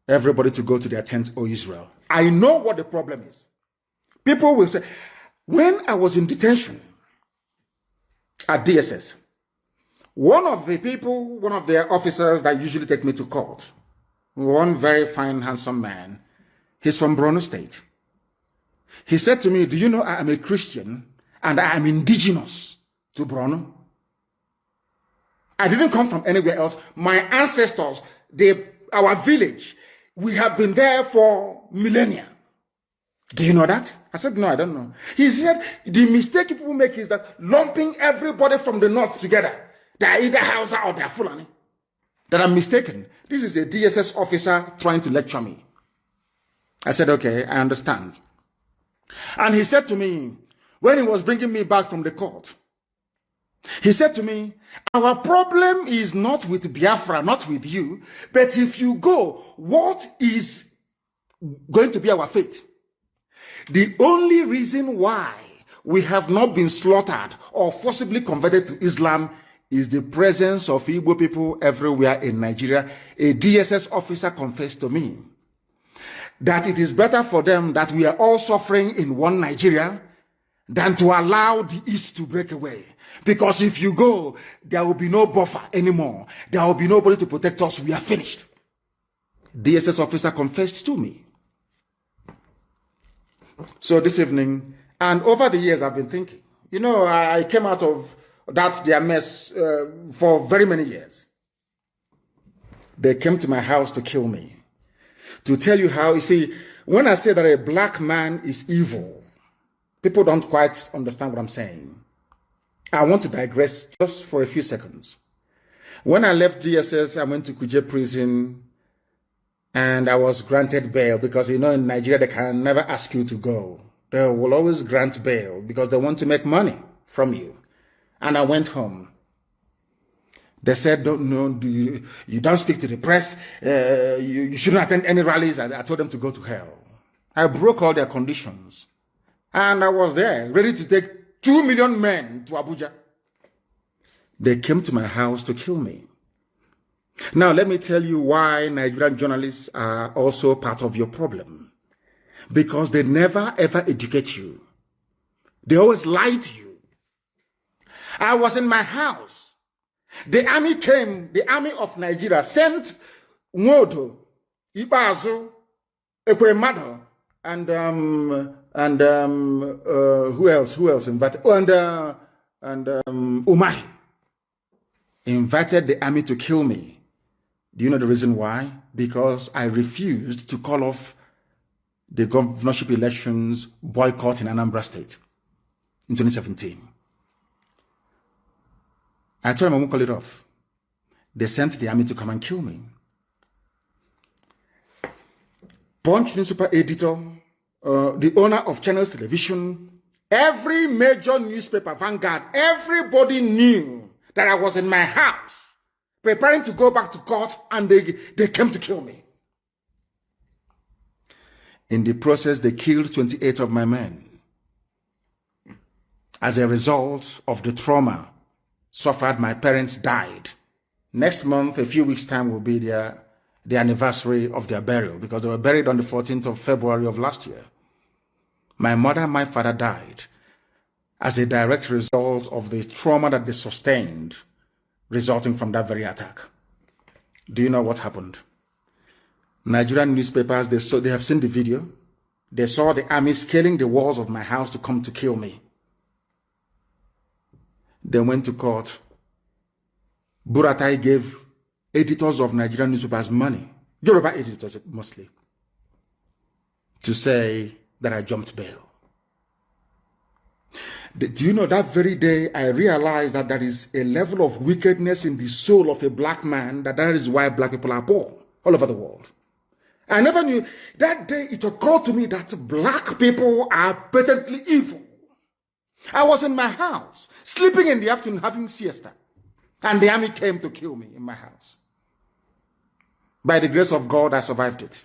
everybody to go to their tent, O Israel? I know what the problem is. People will say, when I was in detention at DSS, one of the officers that usually take me to court, one very fine, handsome man, he's from Borno State. He said to me, do you know I am a Christian and I am indigenous to Borno? I didn't come from anywhere else. My ancestors, our village, we have been there for millennia. Do you know that? I said, no, I don't know. He said, the mistake people make is that lumping everybody from the north together. They are either Hausa or they are Fulani. That I'm mistaken. This is a DSS officer trying to lecture me. I said, okay, I understand. And he said to me, when he was bringing me back from the court, he said to me, our problem is not with Biafra, not with you, but if you go, what is going to be our fate? The only reason why we have not been slaughtered or forcibly converted to Islam is the presence of Igbo people everywhere in Nigeria. A DSS officer confessed to me that it is better for them that we are all suffering in one Nigeria than to allow the East to break away. Because if you go, there will be no buffer anymore. There will be nobody to protect us. We are finished. DSS officer confessed to me. So this evening, and over the years I've been thinking, you know, I came out of that's their mess for very many years. They came to my house to kill me. To tell you how, you see, when I say that a black man is evil, people don't quite understand what I'm saying. I want to digress just for a few seconds. When I left DSS, I went to Kuje prison and I was granted bail because, you know, in Nigeria, they can never ask you to go. They will always grant bail because they want to make money from you. And I went home. They said, you don't speak to the press. You shouldn't attend any rallies. I told them to go to hell. I broke all their conditions. And I was there, ready to take 2 million men to Abuja. They came to my house to kill me. Now, let me tell you why Nigerian journalists are also part of your problem. Because they never, ever educate you. They always lie to you. I was in my house. The army came, the army of Nigeria sent Nwodo, Ibazu, Ekwemado, and who else invited? And Umahi invited the army to kill me. Do you know the reason why? Because I refused to call off the governorship elections boycott in Anambra State in 2017. I told them I won't call it off. They sent the army to come and kill me. Punch newspaper editor, the owner of Channels Television, every major newspaper, Vanguard, everybody knew that I was in my house preparing to go back to court, and they came to kill me. In the process, they killed 28 of my men. As a result of the trauma suffered, my parents died. Next month, a few weeks' time, will be the anniversary of their burial, because they were buried on the 14th of February of last year. My mother and my father died as a direct result of the trauma that they sustained resulting from that very attack. Do you know what happened? Nigerian newspapers, they have seen the video. They saw the army scaling the walls of my house to come to kill me. They went to court. Buratai gave editors of Nigerian newspapers money, Yoruba editors mostly, to say that I jumped bail. Do you know, that very day I realized that there is a level of wickedness in the soul of a black man, that is why black people are poor all over the world. I never knew. That day it occurred to me that black people are patently evil. I was in my house, sleeping in the afternoon, having siesta, and the army came to kill me in my house. By the grace of God, I survived it.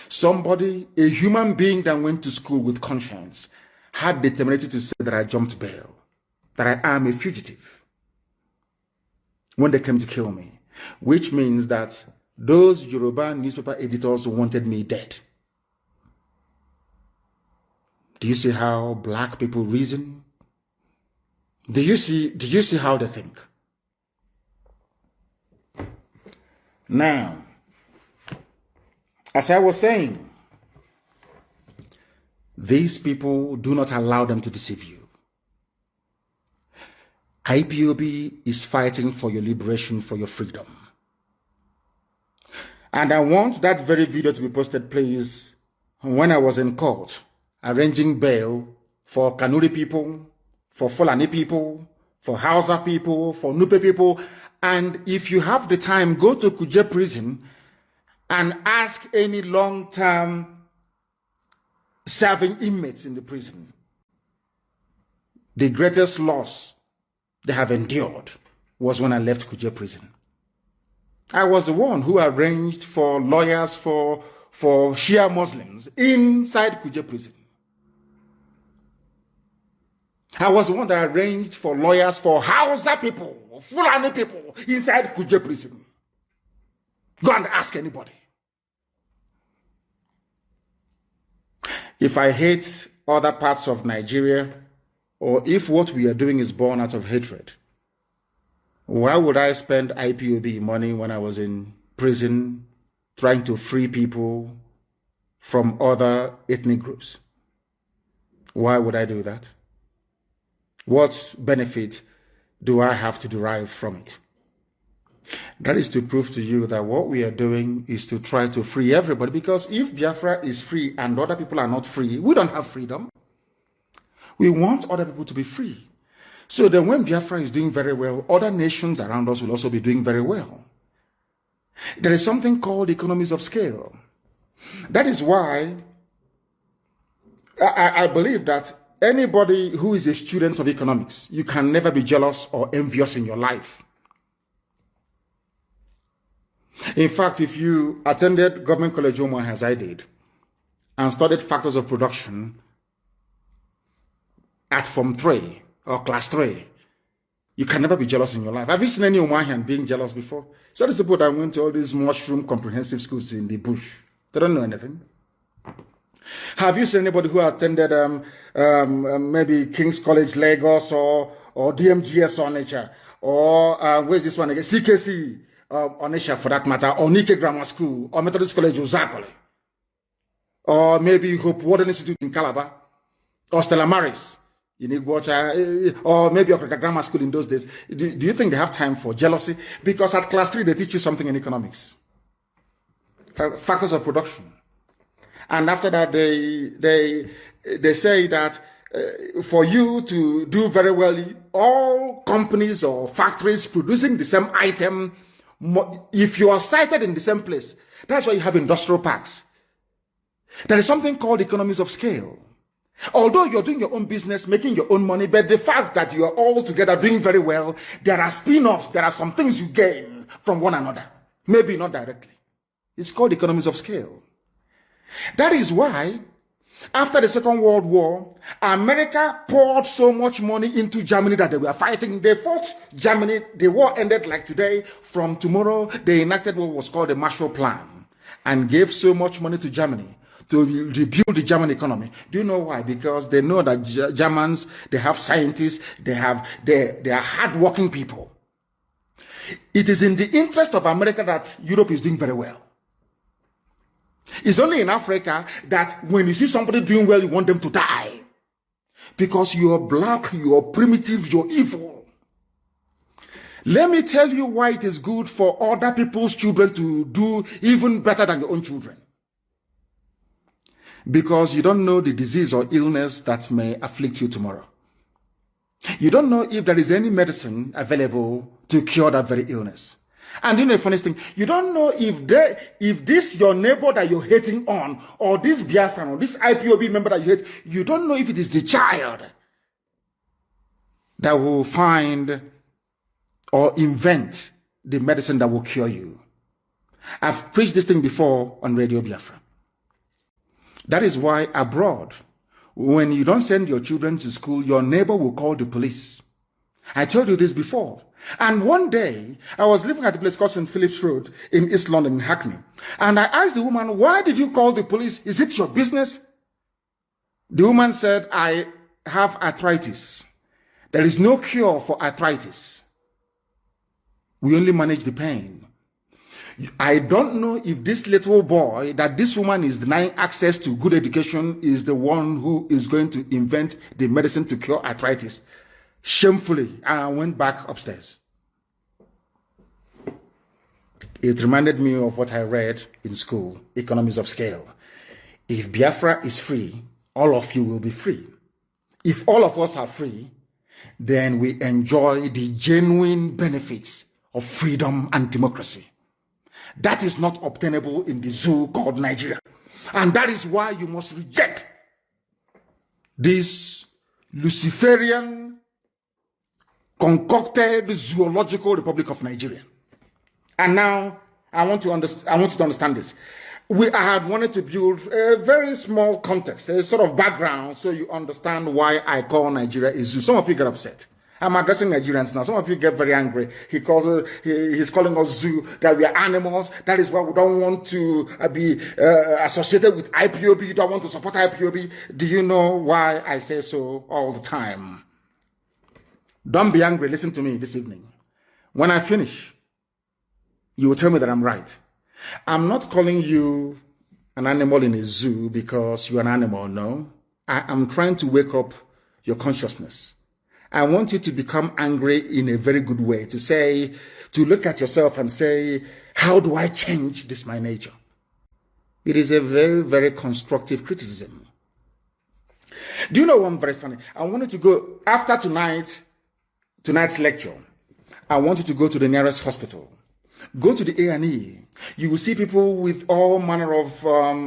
Somebody, a human being that went to school with conscience, had the temerity to say that I jumped bail, that I am a fugitive, when they came to kill me, which means that those Yoruba newspaper editors wanted me dead. Do you see how black people reason? Do you see how they think? Now, as I was saying, these people, do not allow them to deceive you. IPOB is fighting for your liberation, for your freedom. And I want that very video to be posted, please, when I was in court, arranging bail for Kanuri people, for Fulani people, for Hausa people, for Nupe people. And if you have the time, go to Kuje prison and ask any long-term serving inmates in the prison. The greatest loss they have endured was when I left Kuje prison. I was the one who arranged for lawyers for Shia Muslims inside Kuje prison. I was the one that arranged for lawyers for Hausa people, Fulani people inside Kuje prison. Go and ask anybody. If I hate other parts of Nigeria, or if what we are doing is born out of hatred, why would I spend IPOB money when I was in prison trying to free people from other ethnic groups? Why would I do that? What benefit do I have to derive from it? That is to prove to you that what we are doing is to try to free everybody, because if Biafra is free and other people are not free, we don't have freedom. We want other people to be free. So then when Biafra is doing very well, other nations around us will also be doing very well. There is something called economies of scale. That is why I believe that anybody who is a student of economics, you can never be jealous or envious in your life. In fact, if you attended Government College Omo as I did and studied factors of production at Form 3 or Class 3, you can never be jealous in your life. Have you seen any Omahian being jealous before? So these people that went to all these mushroom comprehensive schools in the bush, they don't know anything. Have you seen anybody who attended maybe King's College Lagos or DMGS Onitsha or where's this one again? CKC Onitsha for that matter, or Nike Grammar School or Methodist College Uzakole, or maybe Hope Warden Institute in Calabar or Stella Maris in Iguacha, or maybe Africa Grammar School in those days. Do you think they have time for jealousy? Because at Class 3 they teach you something in economics, factors of production. And after that, they say that for you to do very well, all companies or factories producing the same item, if you are sited in the same place, that's why you have industrial parks. There is something called economies of scale. Although you're doing your own business, making your own money, but the fact that you are all together doing very well, there are spin-offs, there are some things you gain from one another. Maybe not directly. It's called economies of scale. That is why, after the Second World War, America poured so much money into Germany that they were fighting. They fought Germany. The war ended like today. From tomorrow, they enacted what was called the Marshall Plan and gave so much money to Germany to rebuild the German economy. Do you know why? Because they know that Germans, they have scientists, they are hardworking people. It is in the interest of America that Europe is doing very well. It's only in Africa that when you see somebody doing well, you want them to die. Because you're black, you're primitive, you're evil. Let me tell you why it is good for other people's children to do even better than your own children. Because you don't know the disease or illness that may afflict you tomorrow. You don't know if there is any medicine available to cure that very illness. And you know the funniest thing, you don't know if this your neighbor that you're hating on, or this Biafran, or this IPOB member that you hate, you don't know if it is the child that will find or invent the medicine that will cure you. I've preached this thing before on Radio Biafra. That is why abroad, when you don't send your children to school, your neighbor will call the police. I told you this before. And one day, I was living at a place called St. Philip's Road in East London, in Hackney. And I asked the woman, why did you call the police? Is it your business? The woman said, I have arthritis. There is no cure for arthritis. We only manage the pain. I don't know if this little boy that this woman is denying access to good education is the one who is going to invent the medicine to cure arthritis. Shamefully, I went back upstairs. It reminded me of what I read in school, economies of scale. If Biafra is free, all of you will be free. If all of us are free, then we enjoy the genuine benefits of freedom and democracy. That is not obtainable in the zoo called Nigeria. And that is why you must reject this Luciferian, concocted zoological Republic of Nigeria. And now I want you to understand this. I had wanted to build a very small context, a sort of background, so you understand why I call Nigeria a zoo. Some of you get upset. I'm addressing Nigerians now. Some of you get very angry. He's calling us zoo, that we are animals. That is why we don't want to be associated with IPOB. You don't want to support IPOB. Do you know why I say so all the time? Don't be angry. Listen to me this evening. When I finish, you will tell me that I'm right. I'm not calling you an animal in a zoo because you're an animal. No. I am trying to wake up your consciousness. I want you to become angry in a very good way, to look at yourself and say, how do I change this my nature? It is a very, very constructive criticism. Do you know one very funny? I wanted to go, after tonight's lecture, I want you to go to the nearest hospital. Go to the A&E. You will see people with all manner of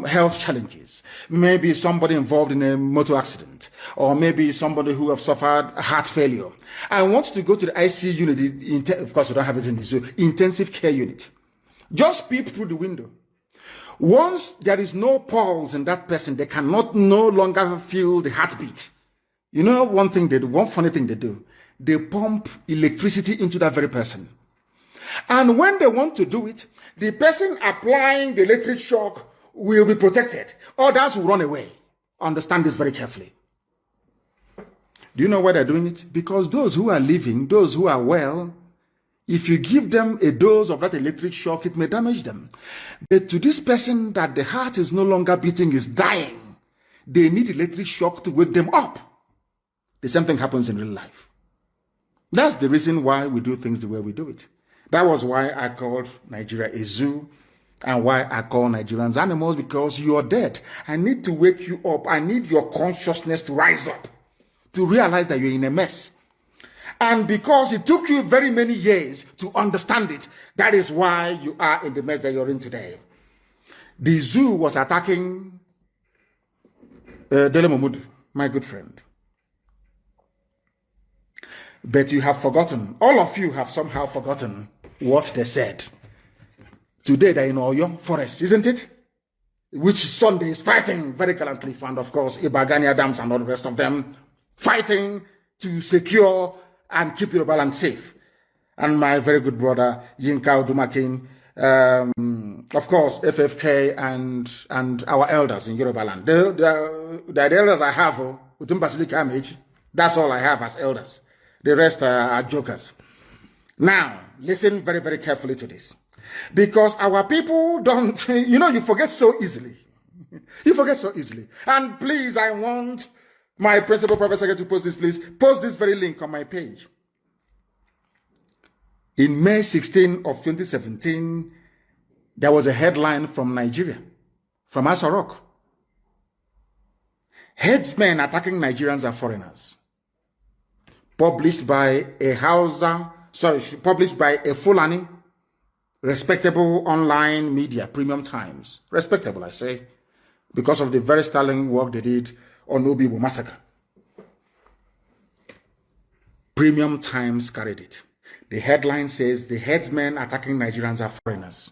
health challenges. Maybe somebody involved in a motor accident, or maybe somebody who have suffered heart failure. I want you to go to the ICU unit. Of course, we don't have it in this, so intensive care unit. Just peep through the window. Once there is no pulse in that person, they cannot no longer feel the heartbeat. You know one thing they do, one funny thing they do? They pump electricity into that very person. And when they want to do it, the person applying the electric shock will be protected. Others will run away. Understand this very carefully. Do you know why they're doing it? Because those who are living, those who are well, if you give them a dose of that electric shock, it may damage them. But to this person that the heart is no longer beating, is dying, they need electric shock to wake them up. The same thing happens in real life. That's the reason why we do things the way we do it. That was why I called Nigeria a zoo, and why I call Nigerians animals, because you are dead. I need to wake you up. I need your consciousness to rise up, to realize that you're in a mess. And because it took you very many years to understand it, that is why you are in the mess that you're in today. The zoo was attacking Dele Momodu, my good friend. But you have forgotten, all of you have somehow forgotten what they said. Today they're in Oyo forest, isn't it? Which Sunday is fighting very gallantly, and of course, Ibagania dams and all the rest of them, fighting to secure and keep Yoruba land safe. And my very good brother, Yinka Odumakin, of course, FFK and our elders in Yoruba land. The elders I have, that's all I have as elders. The rest are jokers. Now, listen very, very carefully to this. Because our people don't, you forget so easily. You forget so easily. And please, I want my principal professor to post this, please. Post this very link on my page. In May 16 of 2017, there was a headline from Nigeria, from Asarok. Herdsmen attacking Nigerians are foreigners. Published by a Fulani, respectable online media, Premium Times. Respectable, I say, because of the very sterling work they did on Obibo massacre. Premium Times carried it. The headline says, the herdsmen attacking Nigerians are foreigners.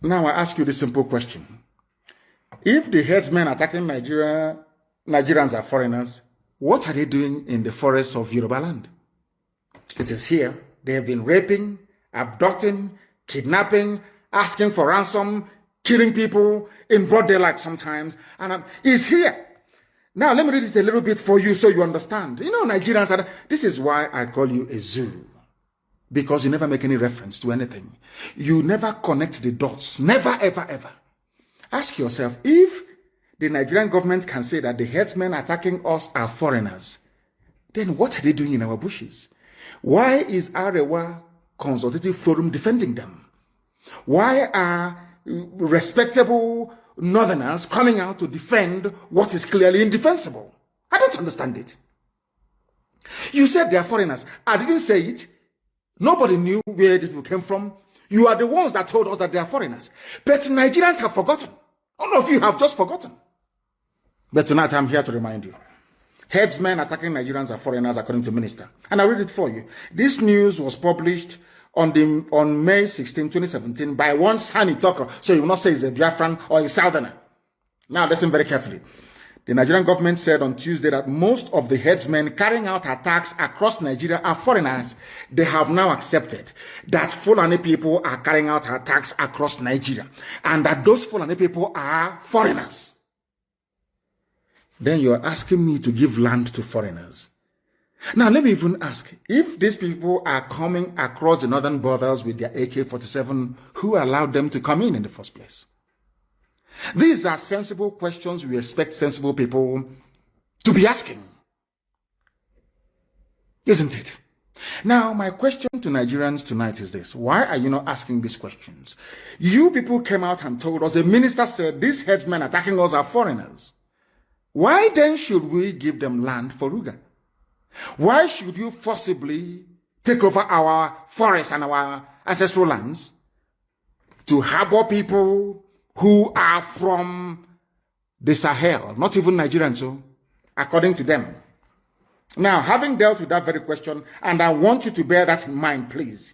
Now I ask you this simple question. If the herdsmen attacking Nigerians are foreigners, what are they doing in the forests of Yoruba land? It is here. They have been raping, abducting, kidnapping, asking for ransom, killing people in broad daylight sometimes. And it's here. Now, let me read this a little bit for you so you understand. Nigerians, this is why I call you a zoo. Because you never make any reference to anything. You never connect the dots. Never, ever, ever. Ask yourself, if the Nigerian government can say that the herdsmen attacking us are foreigners, then what are they doing in our bushes? Why is Arewa Consultative Forum defending them? Why are respectable northerners coming out to defend what is clearly indefensible? I don't understand it. You said they are foreigners. I didn't say it. Nobody knew where these people came from. You are the ones that told us that they are foreigners. But Nigerians have forgotten. All of you have just forgotten. But tonight I'm here to remind you. Herdsmen attacking Nigerians are foreigners, according to minister. And I'll read it for you. This news was published on May 16, 2017 by one Sani talker. So you will not say he's a Biafran or a Southerner. Now listen very carefully. The Nigerian government said on Tuesday that most of the herdsmen carrying out attacks across Nigeria are foreigners. They have now accepted that Fulani people are carrying out attacks across Nigeria and that those Fulani people are foreigners. Then you're asking me to give land to foreigners. Now, let me even ask, if these people are coming across the northern borders with their AK-47, who allowed them to come in the first place? These are sensible questions we expect sensible people to be asking. Isn't it? Now, my question to Nigerians tonight is this. Why are you not asking these questions? You people came out and told us, the minister said, these herdsmen attacking us are foreigners. Why then should we give them land for Ruga? Why should you forcibly take over our forests and our ancestral lands to harbor people who are from the Sahel, not even Nigerians, so according to them? Now, having dealt with that very question, and I want you to bear that in mind, please.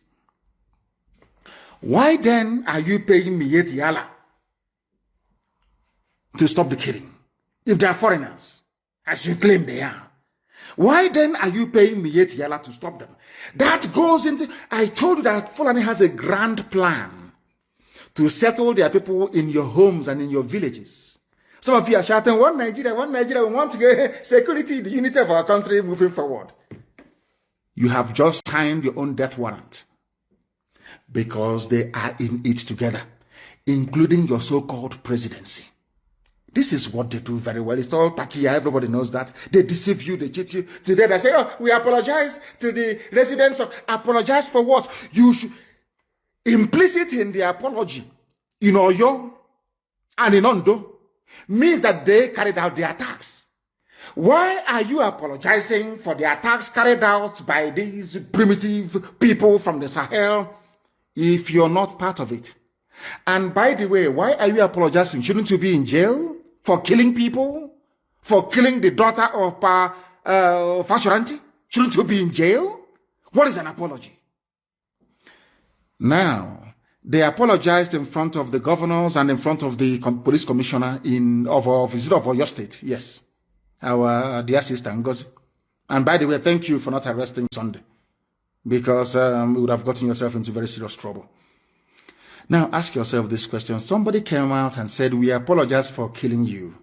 Why then are you paying Miyetti Yala to stop the killing? If they are foreigners, as you claim they are. Why then are you paying Miyetti Yala to stop them? That goes into, I told you that Fulani has a grand plan to settle their people in your homes and in your villages. Some of you are shouting, one Nigeria, we want to get security, the unity of our country moving forward. You have just signed your own death warrant because they are in it together, including your so-called presidency. This is what they do very well. It's all takia. Everybody knows that. They deceive you, they cheat you. Today they say, oh, we apologize to the residents of, apologize for what? You should, implicit in the apology, in Oyo and in Ondo, means that they carried out the attacks. Why are you apologizing for the attacks carried out by these primitive people from the Sahel if you're not part of it? And by the way, why are you apologizing? Shouldn't you be in jail for killing people? For killing the daughter of Fashoranti? Shouldn't you be in jail? What is an apology? Now, they apologized in front of the governors and in front of the police commissioner of Oyo State. Yes, our dear sister Ngozi. And by the way, thank you for not arresting Sunday, because you would have gotten yourself into very serious trouble. Now, ask yourself this question. Somebody came out and said, we apologize for killing you.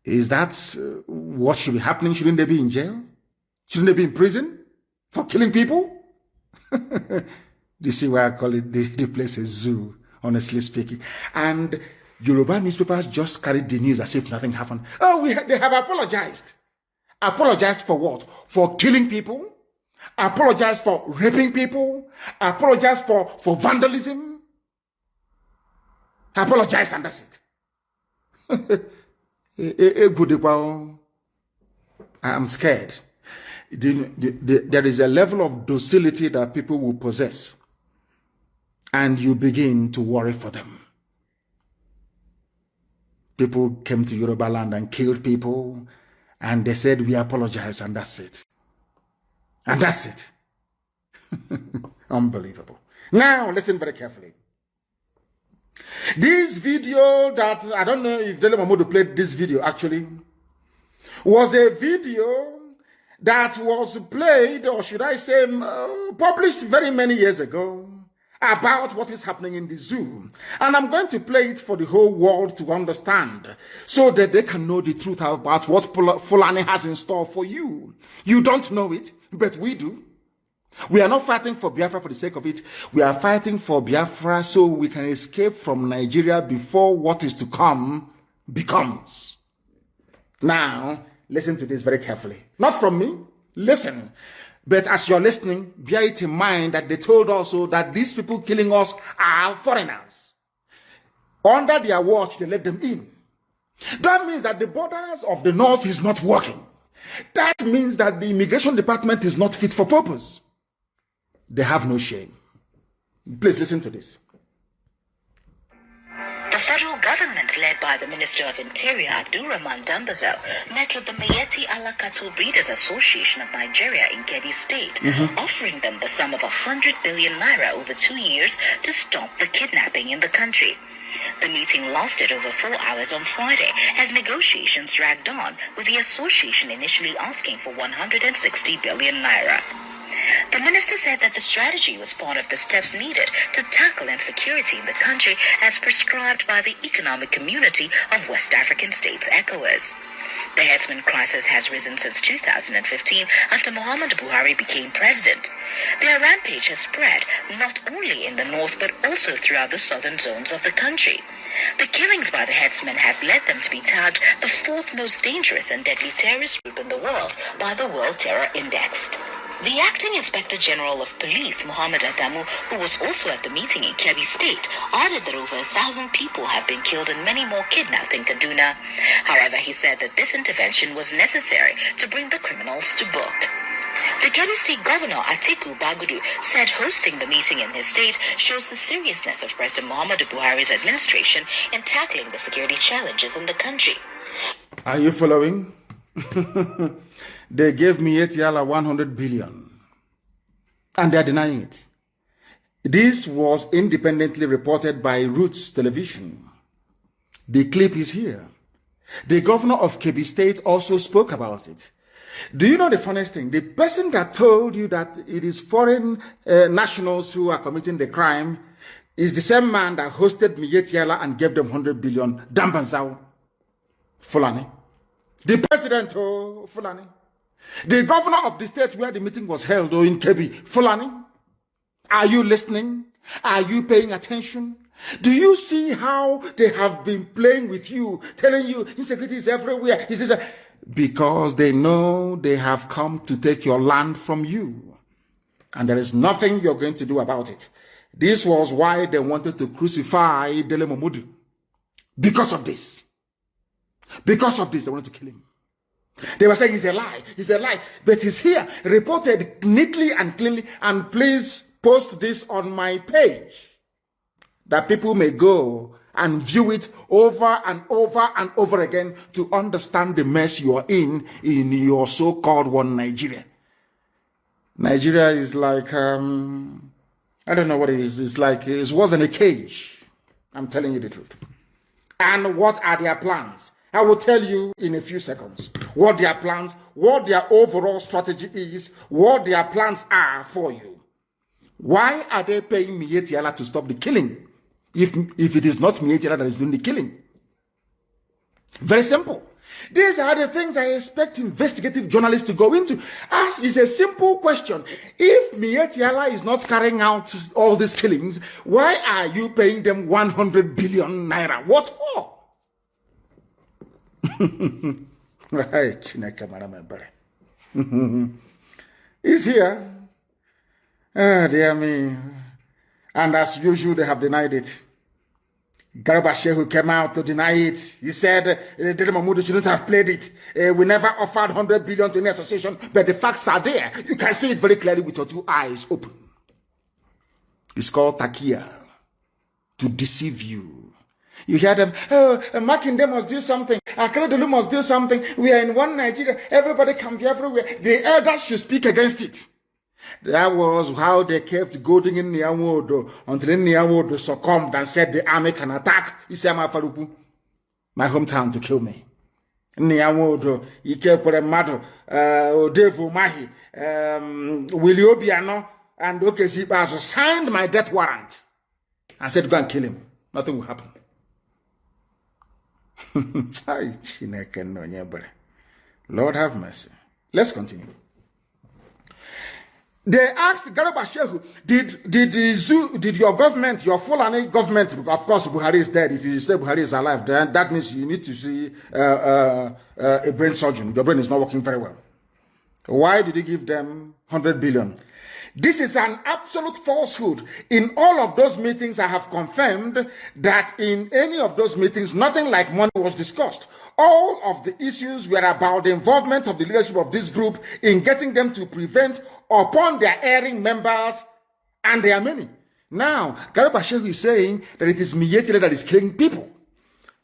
Is that what should be happening? Shouldn't they be in jail? Shouldn't they be in prison for killing people? You see why I call it the place a zoo, honestly speaking. And Yoruba newspapers just carried the news as if nothing happened. Oh, they have apologized. Apologized for what? For killing people? Apologized for raping people? Apologized for vandalism? Apologized and that's it. I'm scared. There is a level of docility that people will possess, and you begin to worry for them. People came to Yoruba land and killed people, and they said, we apologize, and that's it. And that's it. Unbelievable. Now, listen very carefully. This video that, I don't know if Dele Momodu played this video actually, was a video that was played, or should I say, published very many years ago, about what is happening in the zoo. And I'm going to play it for the whole world to understand, so that they can know the truth about what Fulani has in store for you. You don't know it, but we do. We are not fighting for Biafra for the sake of it. We are fighting for Biafra so we can escape from Nigeria before what is to come becomes. Now, listen to this very carefully. Not from me, listen. But as you're listening, bear it in mind that they told also that these people killing us are foreigners. Under their watch, they let them in. That means that the borders of the north is not working. That means that the immigration department is not fit for purpose. They have no shame. Please listen to this. The federal government, led by the Minister of Interior, Abdurrahman Dambazo, met with the Miyetti Allah Cattle Breeders Association of Nigeria in Kebbi State, offering them the sum of 100 billion naira over 2 years to stop the kidnapping in the country. The meeting lasted over 4 hours on Friday as negotiations dragged on, with the association initially asking for 160 billion naira. The minister said that the strategy was part of the steps needed to tackle insecurity in the country as prescribed by the Economic Community of West African States, ECOWAS. The herdsman crisis has risen since 2015 after Muhammadu Buhari became president. Their rampage has spread not only in the north but also throughout the southern zones of the country. The killings by the herdsmen has led them to be tagged the fourth most dangerous and deadly terrorist group in the world by the World Terror Index. The Acting Inspector General of Police, Muhammad Adamu, who was also at the meeting in Kebbi State, added that over 1,000 people have been killed and many more kidnapped in Kaduna. However, he said that this intervention was necessary to bring the criminals to book. The Kebbi State Governor, Atiku Bagudu, said hosting the meeting in his state shows the seriousness of President Muhammadu Buhari's administration in tackling the security challenges in the country. Are you following? They gave Mietiala 100 billion and they're denying it. This was independently reported by Roots Television. The clip is here. The governor of Kebbi State also spoke about it. Do you know the funniest thing? The person that told you that it is foreign nationals who are committing the crime is the same man that hosted Mietiala and gave them 100 billion, Dambanzao, Fulani. The president, Fulani. The governor of the state where the meeting was held, in Kebbi, Fulani. Are you listening? Are you paying attention? Do you see how they have been playing with you, telling you insecurity is everywhere? Because they know they have come to take your land from you. And there is nothing you're going to do about it. This was why they wanted to crucify Dele Momodu. Because of this. Because of this, they wanted to kill him. They were saying it's a lie, but it's here, reported neatly and cleanly, and please post this on my page, that people may go and view it over and over and over again to understand the mess you are in your so-called one Nigeria. Nigeria is like, I don't know what it is, it's like, it wasn't a cage. I'm telling you the truth. And what are their plans? I will tell you in a few seconds what their plans, what their overall strategy is, what their plans are for you. Why are they paying Mietiala to stop the killing if it is not Mietiala that is doing the killing? Very simple. These are the things I expect investigative journalists to go into. Ask is a simple question. If Mietiala is not carrying out all these killings, why are you paying them 100 billion naira? What for? He's here. Dear me. And as usual, they have denied it. Garba Shehu came out to deny it. He said Dele Momodu shouldn't have played it. We never offered 100 billion to any association, but the facts are there. You can see it very clearly with your two eyes open. It's called Takia, to deceive you. You hear them, Makinde must do something, Akeredolu must do something, we are in one Nigeria, everybody can be everywhere. The elders should speak against it. That was how they kept going in Niawodo until Niawodo succumbed and said the army can attack Isama Faruku, my hometown, to kill me. Niawodo, Ikepore Mado, Odevu Mahi, Willie Obiano, and Okeziba signed my death warrant and said, go and kill him. Nothing will happen. Lord have mercy. Let's continue. They asked Garba Shehu, did your government, your Fulani government, of course Buhari is dead. If you say Buhari is alive, then that means you need to see a brain surgeon. Your brain is not working very well. Why did he give them 100 billion? This is an absolute falsehood. In all of those meetings, I have confirmed that in any of those meetings, nothing like money was discussed. All of the issues were about the involvement of the leadership of this group in getting them to prevent upon their erring members, and there are many. Now, Garba Shehu is saying that it is Mietiala that is killing people.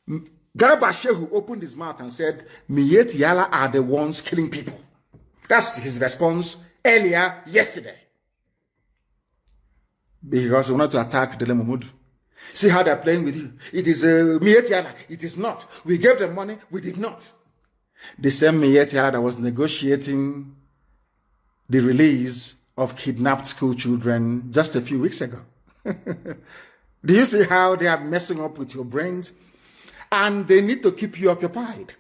Garba Shehu opened his mouth and said, Mietiala are the ones killing people. That's his response earlier yesterday. Because we wanted to attack Dele Momodu. See how they're playing with you. It is Mietiala. It is not. We gave them money. We did not. The same Mietiala that was negotiating the release of kidnapped school children just a few weeks ago. Do you see how they are messing up with your brains? And they need to keep you occupied.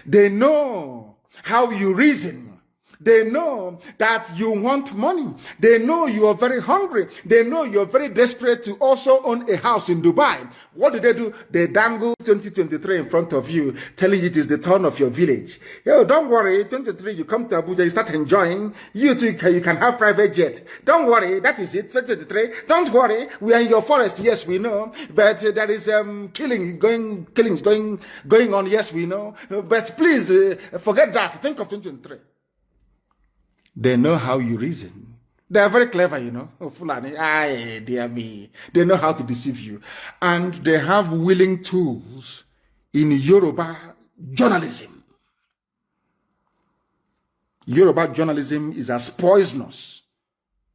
They know how you reason. They know that you want money. They know you are very hungry. They know you're very desperate to also own a house in Dubai. What do? They dangle 2023 in front of you, telling you it is the turn of your village. Yo, don't worry, 2023, you come to Abuja, you start enjoying. You too, you can have private jet. Don't worry, that is it, 2023. Don't worry, we are in your forest, yes, we know. But there is killings going on, yes, we know. But please, forget that. Think of 2023. They know how you reason. They are very clever, you know. Oh, Fulani, aye, dear me. They know how to deceive you. And they have willing tools in Yoruba journalism. Yoruba journalism is as poisonous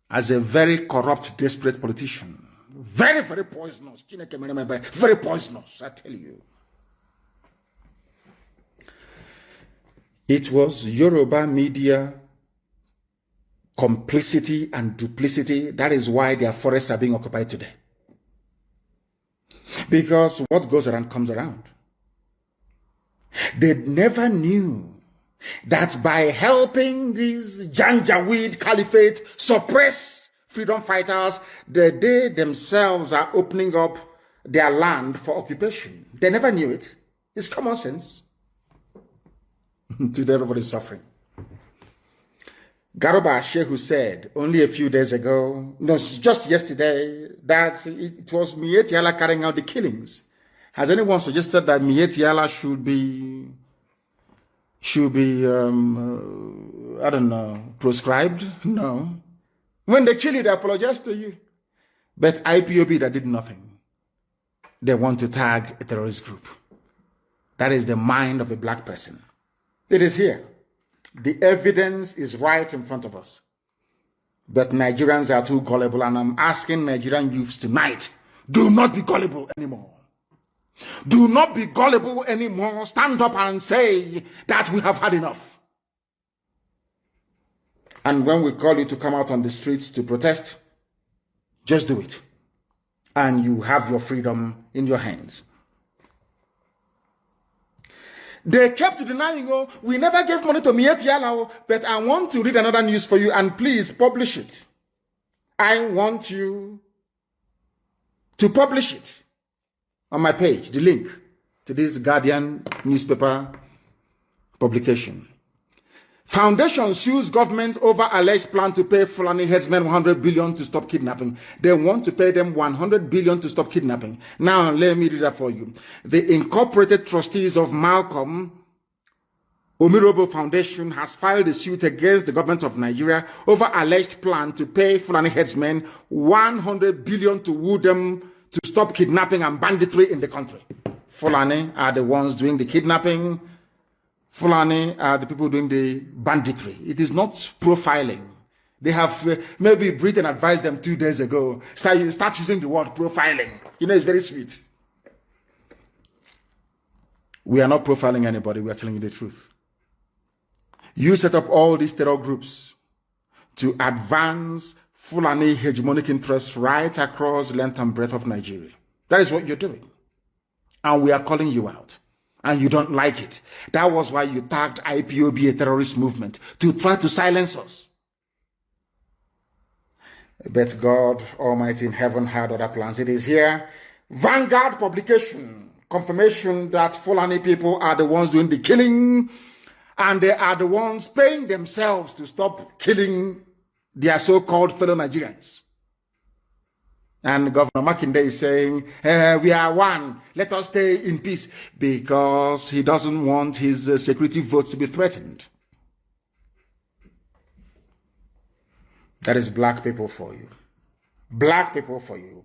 as a very corrupt, desperate politician. Very, very poisonous. Very poisonous, I tell you. It was Yoruba media complicity and duplicity. That is why their forests are being occupied today. Because what goes around comes around. They never knew that by helping these Janjaweed Caliphate suppress freedom fighters, they themselves are opening up their land for occupation. They never knew it. It's common sense. Today everybody is suffering. Garuba Shehu said only a few days ago, no, just yesterday, that it was Mieti Allah carrying out the killings. Has anyone suggested that Mieti Allah should be I don't know, proscribed? No. When they kill you, they apologize to you. But IPOB, that did nothing. They want to tag a terrorist group. That is the mind of a black person. It is here. The evidence is right in front of us. But Nigerians are too gullible, and I'm asking Nigerian youths tonight, do not be gullible anymore. Do not be gullible anymore. Stand up and say that we have had enough. And when we call you to come out on the streets to protest, just do it. And you have your freedom in your hands. They kept denying, oh, we never gave money to Mieti Allah, but I want to read another news for you, and please publish it. I want you to publish it on my page, the link to this Guardian newspaper publication. Foundation sues government over alleged plan to pay Fulani herdsmen 100 billion to stop kidnapping. They want to pay them 100 billion to stop kidnapping. Now, let me read that for you. The incorporated trustees of Malcolm Omirobo Foundation has filed a suit against the government of Nigeria over alleged plan to pay Fulani herdsmen 100 billion to woo them to stop kidnapping and banditry in the country. Fulani are the ones doing the kidnapping. Fulani are the people doing the banditry. It is not profiling. They have maybe Britain advised them 2 days ago. Start using the word profiling. You know, it's very sweet. We are not profiling anybody. We are telling you the truth. You set up all these terror groups to advance Fulani hegemonic interests right across length and breadth of Nigeria. That is what you're doing. And we are calling you out. And you don't like it. That was why you tagged IPOB a terrorist movement, to try to silence us. But God Almighty in heaven had other plans. It is here. Vanguard publication. Confirmation that Fulani people are the ones doing the killing, and they are the ones paying themselves to stop killing their so-called fellow Nigerians. And Governor Makinde is saying, we are one. Let us stay in peace, because he doesn't want his security votes to be threatened. That is black people for you. Black people for you.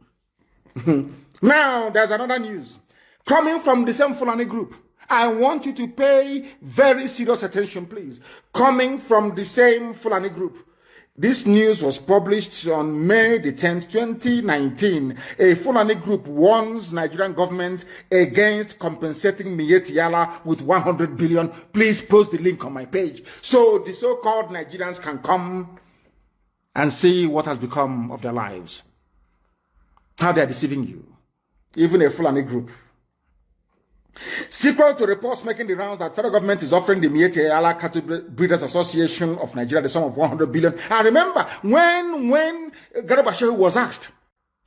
Now, there's another news. Coming from the same Fulani group. I want you to pay very serious attention, please. Coming from the same Fulani group. This news was published on May the 10th, 2019. A Fulani group warns Nigerian government against compensating Mieti Allah with 100 billion. Please post the link on my page so the so-called Nigerians can come and see what has become of their lives. How they are deceiving you. Even a Fulani group. Sequel to reports making the rounds that federal government is offering the Miyetti Allah Cattle Breeders Association of Nigeria the sum of 100 billion. And remember, when Garba Shehu was asked,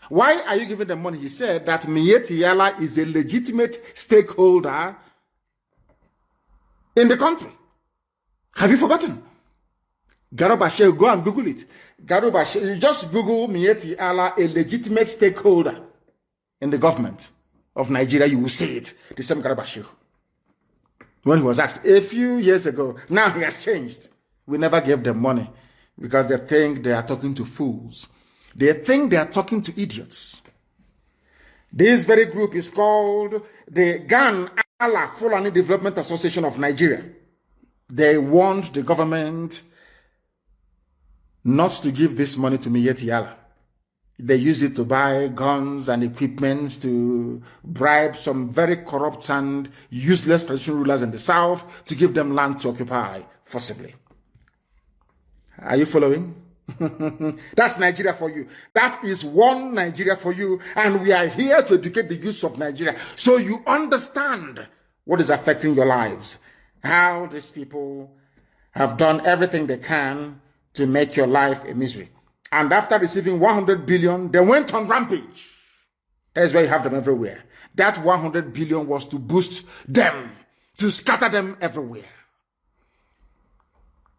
why are you giving them money? He said that Miyetti Allah is a legitimate stakeholder in the country. Have you forgotten? Garba Shehu, go and Google it. Garba Shehu, you just Google Miyetti Allah, a legitimate stakeholder in the government of Nigeria, you will see it. The same Garba Shehu. When he was asked a few years ago, now he has changed. We never gave them money because they think they are talking to fools. They think they are talking to idiots. This very group is called the Gan Allah Fulani Development Association of Nigeria. They want the government not to give this money to Miyetti Allah. They use it to buy guns and equipments to bribe some very corrupt and useless traditional rulers in the south to give them land to occupy forcibly. Are you following? That's Nigeria for you. That is one Nigeria for you. And we are here to educate the youth of Nigeria so you understand what is affecting your lives. How these people have done everything they can to make your life a misery. And after receiving 100 billion, they went on rampage. That's why you have them everywhere. That 100 billion was to boost them, to scatter them everywhere.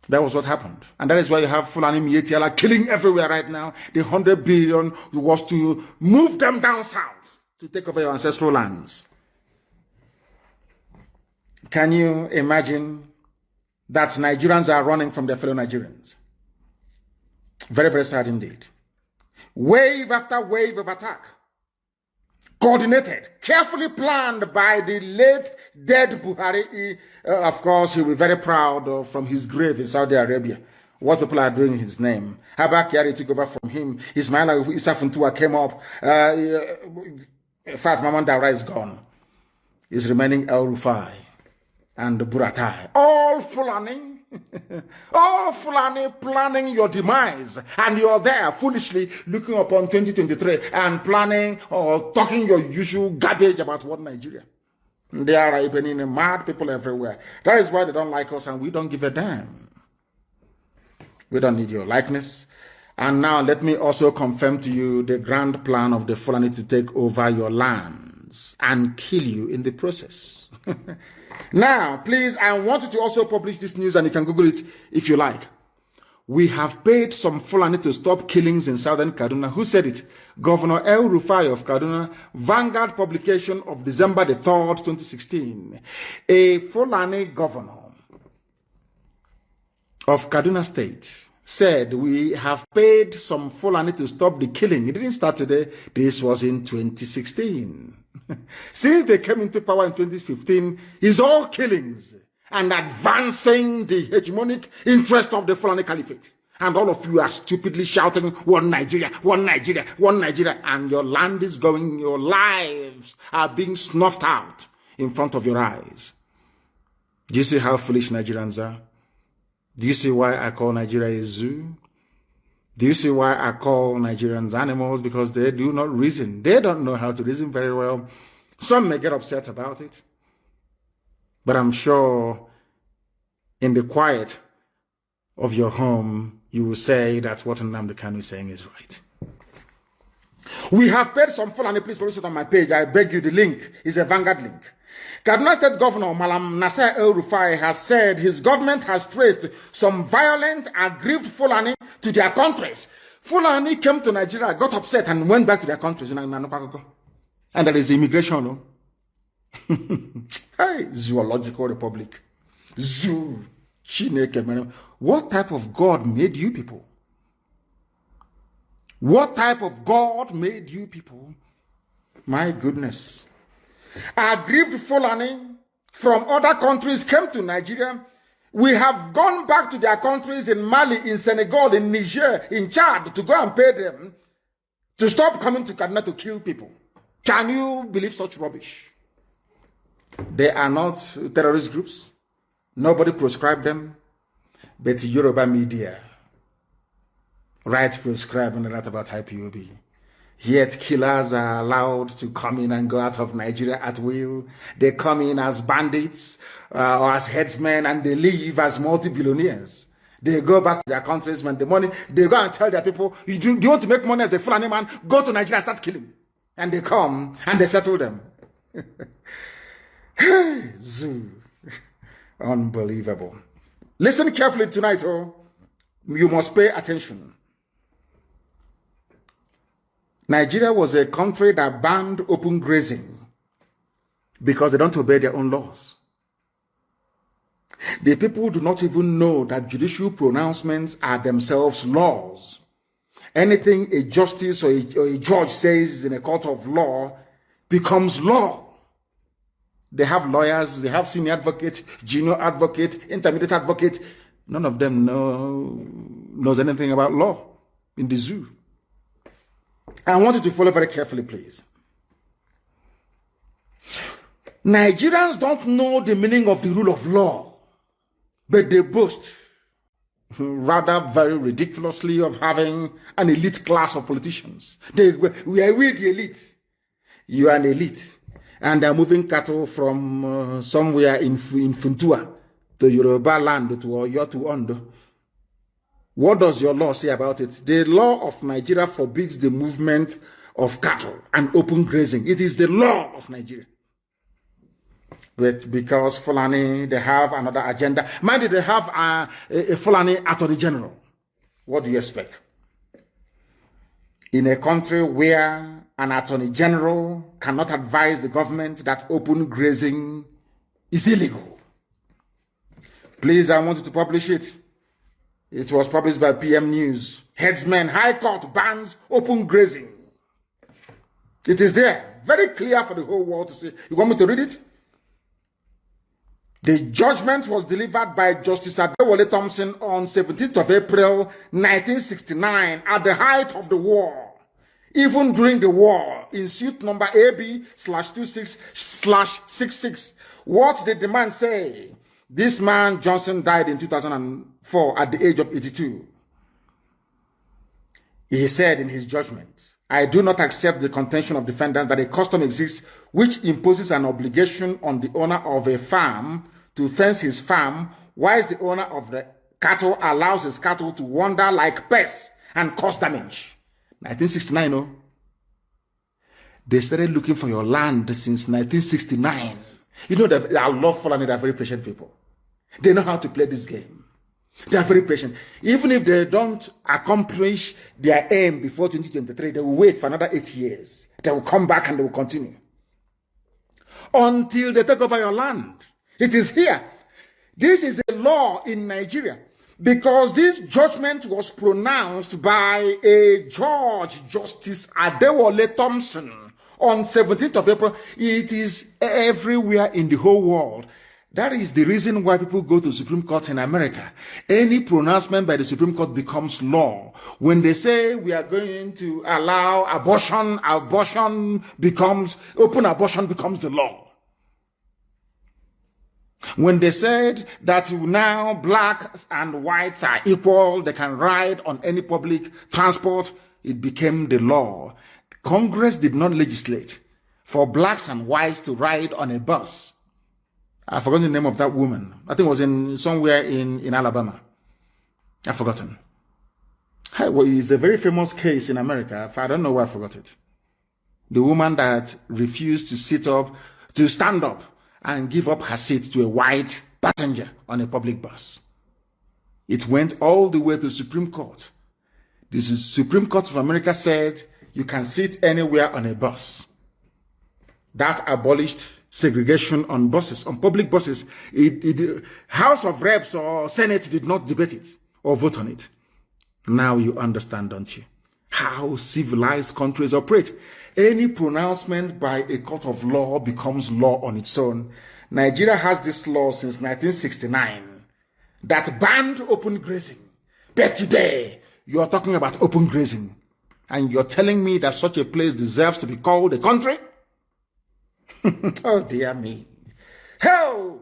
That was what happened. And that is why you have Fulani Miyetti Allah killing everywhere right now. The 100 billion was to move them down south, to take over your ancestral lands. Can you imagine that Nigerians are running from their fellow Nigerians? Very, very sad indeed. Wave after wave of attack. Coordinated, carefully planned by the late dead Buhari. Of course, he'll be very proud from his grave in Saudi Arabia. What people are doing in his name. Habak Yari took over from him. Ismaila Isafuntua came up. In fact, Mamandara is gone. Is remaining El Rufai and Buratai. All Fulani. All Fulani planning your demise, and you're there foolishly looking upon 2023 and planning or talking your usual garbage about what Nigeria. There are even mad people everywhere. That is why they don't like us, and we don't give a damn. We don't need your likeness. And now let me also confirm to you the grand plan of the Fulani to take over your lands and kill you in the process. Now, please, I want you to also publish this news, and you can Google it if you like. We have paid some Fulani to stop killings in southern Kaduna. Who said it? Governor El Rufai of Kaduna, Vanguard publication of December the 3rd, 2016. A Fulani governor of Kaduna State said we have paid some Fulani to stop the killing. It didn't start today. This was in 2016. Since they came into power in 2015, it's all killings and advancing the hegemonic interest of the Fulani Caliphate. And all of you are stupidly shouting, one Nigeria, one Nigeria, one Nigeria. And your land is going, your lives are being snuffed out in front of your eyes. Do you see how foolish Nigerians are? Do you see why I call Nigeria a zoo? Do you see why I call Nigerians animals? Because they do not reason. They don't know how to reason very well. Some may get upset about it. But I'm sure in the quiet of your home, you will say that what Nnamdi Kanu is saying is right. We have paid some Fulani, please publish it on my page. I beg you, the link is a Vanguard link. Kaduna State Governor Malam Nasser El Rufai has said his government has traced some violent, aggrieved Fulani to their countries. Fulani came to Nigeria, got upset, and went back to their countries. And there is immigration. No? Hey, zoological republic. Zoo. Chineke. What type of God made you people? What type of God made you people? My goodness. Aggrieved Fulani from other countries came to Nigeria. We have gone back to their countries in Mali, in Senegal, in Niger, in Chad to go and pay them to stop coming to Kaduna to kill people. Can you believe such rubbish? They are not terrorist groups. Nobody prescribed them. But Yoruba media, right, prescribe and write about IPOB. Yet killers are allowed to come in and go out of Nigeria at will. They come in as bandits or as herdsmen, and they leave as multi-billionaires. They go back to their countries when the money, they go and tell their people, do you want to make money as a Fulani man? Go to Nigeria and start killing. And they come and they settle them. Zoo. Unbelievable. Listen carefully tonight, oh. You must pay attention. Nigeria was a country that banned open grazing because they don't obey their own laws. The people do not even know that judicial pronouncements are themselves laws. Anything a justice or a judge says in a court of law becomes law. They have lawyers, they have senior advocate, junior advocate, intermediate advocate. None of them knows anything about law in the zoo. I want you to follow very carefully, please. Nigerians don't know the meaning of the rule of law, but they boast, rather very ridiculously, of having an elite class of politicians. We are the elite. You are an elite. And they're moving cattle from somewhere in Funtua to Yoruba land to Oyo to Ondo. What does your law say about it? The law of Nigeria forbids the movement of cattle and open grazing. It is the law of Nigeria. But because Fulani, they have another agenda. Mind you, they have a Fulani Attorney General. What do you expect? In a country where an Attorney General cannot advise the government that open grazing is illegal. Please, I want you to publish it. It was published by PM News. Herdsmen, High Court bans open grazing. It is there. Very clear for the whole world to see. You want me to read it? The judgment was delivered by Justice Adewale Thompson on 17th of April, 1969, at the height of the war. Even during the war, in suit number AB/26/66, what did the man say? This man, Johnson, died in 2004 at the age of 82. He said in his judgment, I do not accept the contention of defendants that a custom exists which imposes an obligation on the owner of a farm to fence his farm, whilst the owner of the cattle allows his cattle to wander like pests and cause damage. 1969, no? They started looking for your land since 1969. You know that I love Fulani, they are very patient people. They know how to play this game. They are very patient. Even if they don't accomplish their aim before 2023, they will wait for another 8 years. They will come back and they will continue. Until they take over your land. It is here. This is a law in Nigeria. Because this judgment was pronounced by a judge, Justice Adewale Thompson, on 17th of April. It is everywhere in the whole world. That is the reason why people go to Supreme Court in America. Any pronouncement by the Supreme Court becomes law. When they say we are going to allow abortion, open abortion becomes the law. When they said that now blacks and whites are equal, they can ride on any public transport, it became the law. Congress did not legislate for blacks and whites to ride on a bus. I forgot the name of that woman. I think it was somewhere in Alabama. I've forgotten. It's a very famous case in America. I don't know why I forgot it. The woman that refused to stand up and give up her seat to a white passenger on a public bus. It went all the way to the Supreme Court. The Supreme Court of America said you can sit anywhere on a bus. That abolished segregation on buses, on public buses. House of Reps or Senate did not debate it or vote on it. Now you understand, don't you, how civilized countries operate. Any pronouncement by a court of law becomes law on its own. Nigeria has this law since 1969 that banned open grazing. But today, you are talking about open grazing. And you're telling me that such a place deserves to be called a country? Oh, dear me. Hell,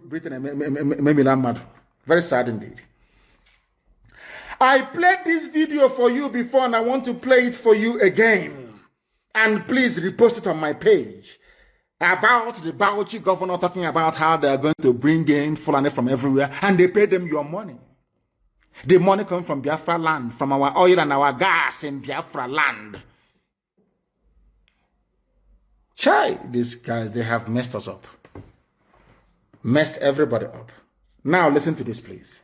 Britain made me mad. Very sad indeed. I played this video for you before and I want to play it for you again. and please repost it on my page, about the Bauchi governor talking about how they are going to bring in Fulani from everywhere, and they pay them your money. The money comes from Biafra land, from our oil and our gas in Biafra land. Chai, these guys, they have messed us up. Messed everybody up. Now listen to this, please.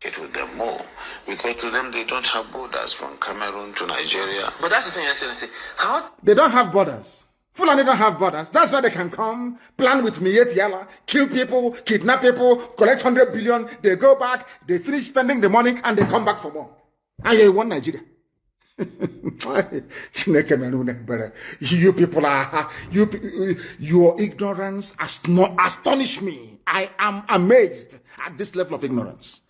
Get with them more, because to them they don't have borders from Cameroon to Nigeria. But that's the thing, Excellency. How? They don't have borders. Fulani don't have borders. That's why they can come, plan with Miet Yala, kill people, kidnap people, collect 100 billion. They go back, they finish spending the money, and they come back for more. And you want Nigeria. You people are, your ignorance astonish me. I am amazed at this level of ignorance.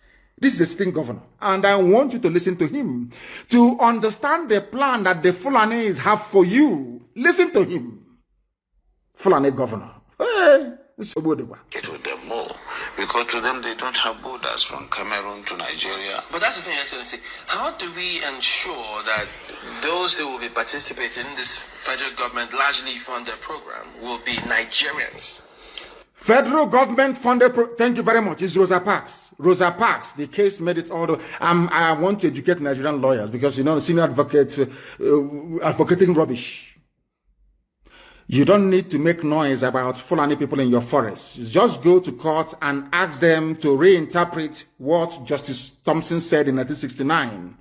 This is the sitting governor, and I want you to listen to him to understand the plan that the Fulanis have for you. Listen to him, Fulani governor. Hey, get with them more, because to them they don't have borders from Cameroon to Nigeria. But that's the thing, Excellency. How do we ensure that those who will be participating in this federal government largely funded program will be Nigerians? Federal government funded, thank you very much, it's Rosa Parks. Rosa Parks, the case made it all the I want to educate Nigerian lawyers, because, you know, the senior advocates advocating rubbish. You don't need to make noise about Fulani people in your forest. Just go to court and ask them to reinterpret what Justice Thompson said in 1969.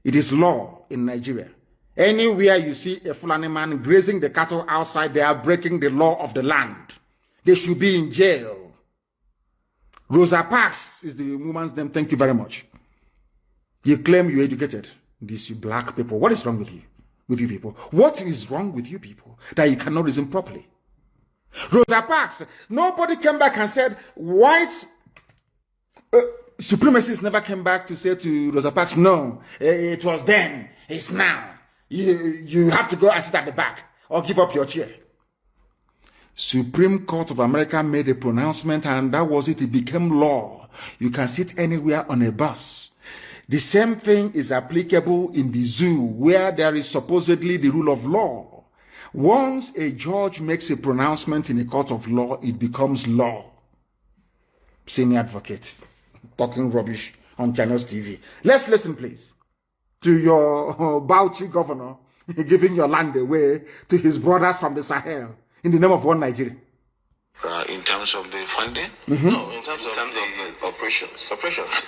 It is law in Nigeria. Anywhere you see a Fulani man grazing the cattle outside, they are breaking the law of the land. They should be in jail. Rosa Parks is the woman's name. Thank you very much. You claim you're educated. These you black people. What is wrong with you? With you people? What is wrong with you people that you cannot reason properly? Rosa Parks, nobody came back and said white supremacists never came back to say to Rosa Parks, no, it was then, it's now. You have to go and sit at the back or give up your chair. Supreme Court of America made a pronouncement, and that was it. It became law. You can sit anywhere on a bus. The same thing is applicable in the zoo, where there is supposedly the rule of law. Once a judge makes a pronouncement in a court of law, it becomes law. Senior advocate talking rubbish on Channels TV. Let's listen, please, to your Bauchi governor giving your land away to his brothers from the Sahel in the name of one Nigeria. In terms of the funding? Mm-hmm. No, in terms of the operations.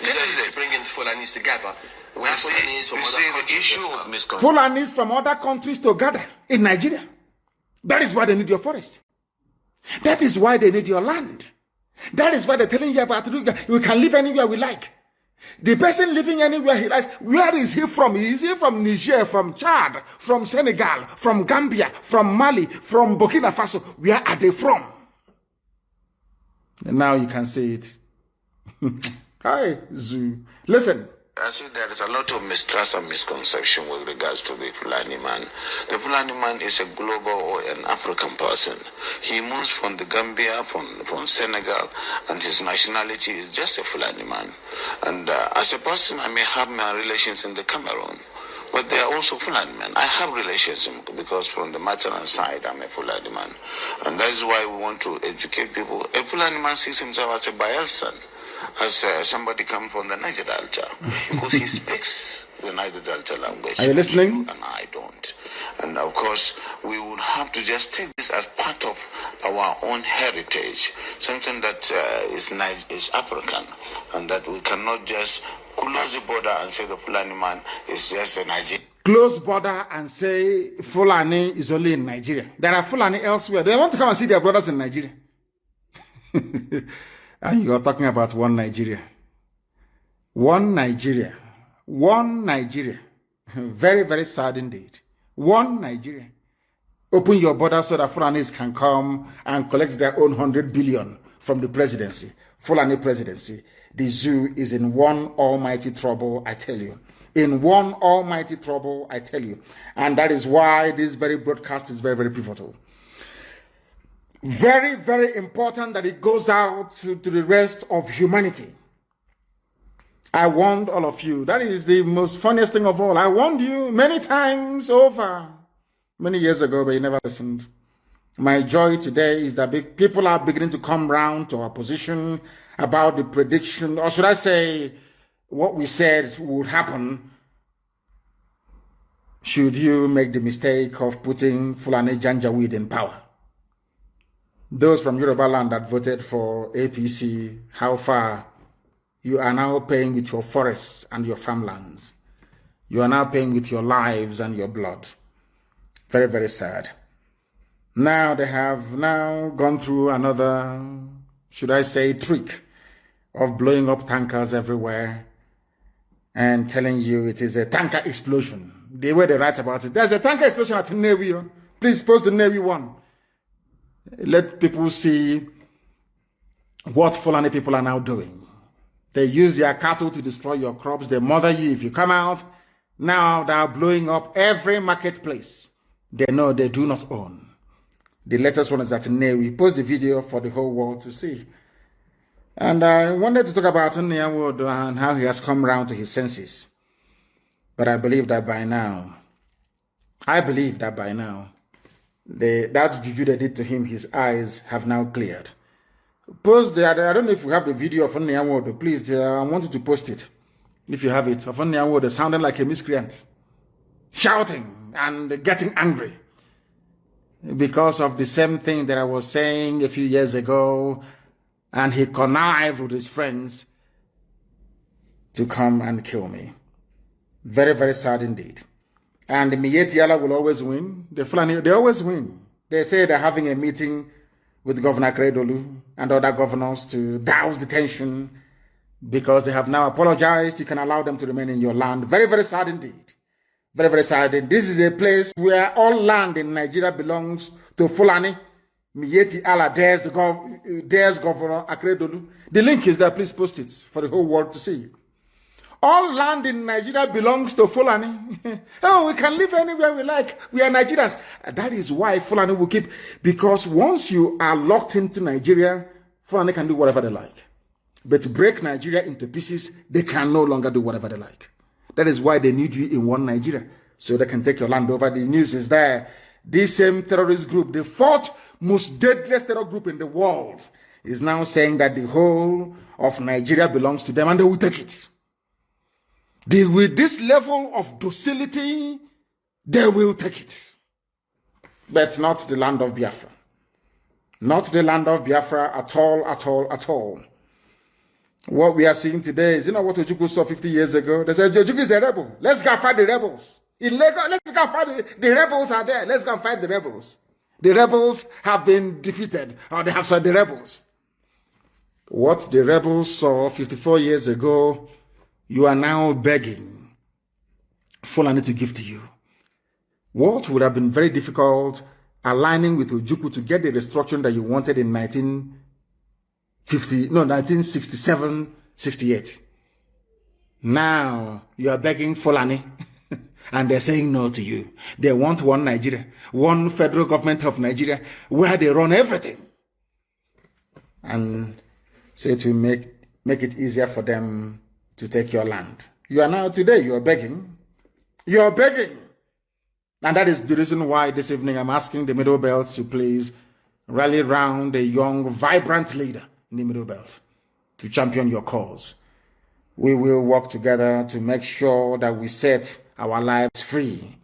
This is to bring in Fulanis together. We have Fulanis from other countries. Fulanis from other countries to gather in Nigeria. That is why they need your forest. That is why they need your land. That is why they're telling you about we can live anywhere we like. The person living anywhere he likes, where is he from? Is he from Niger, from Chad, from Senegal, from Gambia, from Mali, from Burkina Faso? Where are they from? And now you can say it. Hi, Zoo. Listen. I see there is a lot of mistrust and misconception with regards to the Fulani man. The Fulani man is a global or an African person. He moves from the Gambia, from Senegal, and his nationality is just a Fulani man. And as a person, I may have my relations in the Cameroon, but they are also Fulani men. I have relations because from the maternal side, I'm a Fulani man. And that is why we want to educate people. A Fulani man sees himself as a Bayelsan, as somebody come from the Niger Delta, because he speaks the Niger Delta language. Are you listening? And I don't. And of course, we would have to just take this as part of our own heritage, something that is African, and that we cannot just close the border and say the Fulani man is just a Nigerian. Close border and say Fulani is only in Nigeria. There are Fulani elsewhere. They want to come and see their brothers in Nigeria. And you are talking about one Nigeria. One Nigeria. One Nigeria. Very, very sad indeed. One Nigeria. Open your border so that Fulanis can come and collect their own 100 billion from the presidency. Fulani presidency. The zoo is in one almighty trouble, I tell you. In one almighty trouble, I tell you. And that is why this very broadcast is very, very pivotal. Very, very important that it goes out to the rest of humanity. I warned all of you. That is the most funniest thing of all. I warned you many times over. many years ago, but you never listened. My joy today is that people are beginning to come round to our position about the prediction, or should I say, what we said would happen should you make the mistake of putting Fulani Janjaweed in power. Those from Yoruba land that voted for APC, how far you are now paying with your forests and your farmlands. You are now paying with your lives and your blood. Very, very sad. Now they have now gone through another, should I say, trick of blowing up tankers everywhere and telling you it is a tanker explosion. The way they write about it. There's a tanker explosion at the Navy. Please post the Navy one. Let people see what Fulani people are now doing. They use their cattle to destroy your crops. They murder you if you come out. Now they are blowing up every marketplace they know they do not own. The latest one is at Navy. Post the video for the whole world to see. And I wanted to talk about Nyawodo and how he has come round to his senses. But I believe that by now, that juju they did to him, his eyes have now cleared. Post that. I don't know if we have the video of Nyawodo. Please, I want you to post it. If you have it, of Nyawodo sounding like a miscreant, shouting and getting angry because of the same thing that I was saying a few years ago, and he connived with his friends to come and kill me. Very, very sad indeed. And the Miyetti Allah will always win. The Fulani, they always win. They say they're having a meeting with Governor Orlu and other governors to douse the tension because they have now apologized. You can allow them to remain in your land. Very, very sad indeed. Very, very sad. And this is a place where all land in Nigeria belongs to Fulani. Miyetti Allah dares Governor Orlu. The link is there. Please post it for the whole world to see. All land in Nigeria belongs to Fulani. Oh, we can live anywhere we like. We are Nigerians. That is why Fulani will keep, because once you are locked into Nigeria, Fulani can do whatever they like. But to break Nigeria into pieces, they can no longer do whatever they like. That is why they need you in one Nigeria, so they can take your land over. The news is there. This same terrorist group, the fourth most deadliest terror group in the world, is now saying that the whole of Nigeria belongs to them and they will take it. With this level of docility, they will take it. But not the land of Biafra. Not the land of Biafra at all, at all, at all. What we are seeing today is, you know what Ojukwu saw 50 years ago? They said, Ojukwu is a rebel. Let's go fight the rebels. In Lagos, let's go fight the rebels are there. Let's go fight the rebels. The rebels have been defeated, or they have said the rebels. What the rebels saw 54 years ago, you are now begging Fulani to give to you. What would have been very difficult, aligning with Ojukwu to get the restructuring that you wanted in 1967, 68. Now you are begging Fulani and they're saying no to you. They want one Nigeria, one federal government of Nigeria where they run everything. And so to make it easier for them to take your land. You are now today, you are begging. You are begging. And that is the reason why this evening I'm asking the Middle Belt to please rally round a young, vibrant leader in the Middle Belt to champion your cause. We will work together to make sure that we set our lives free.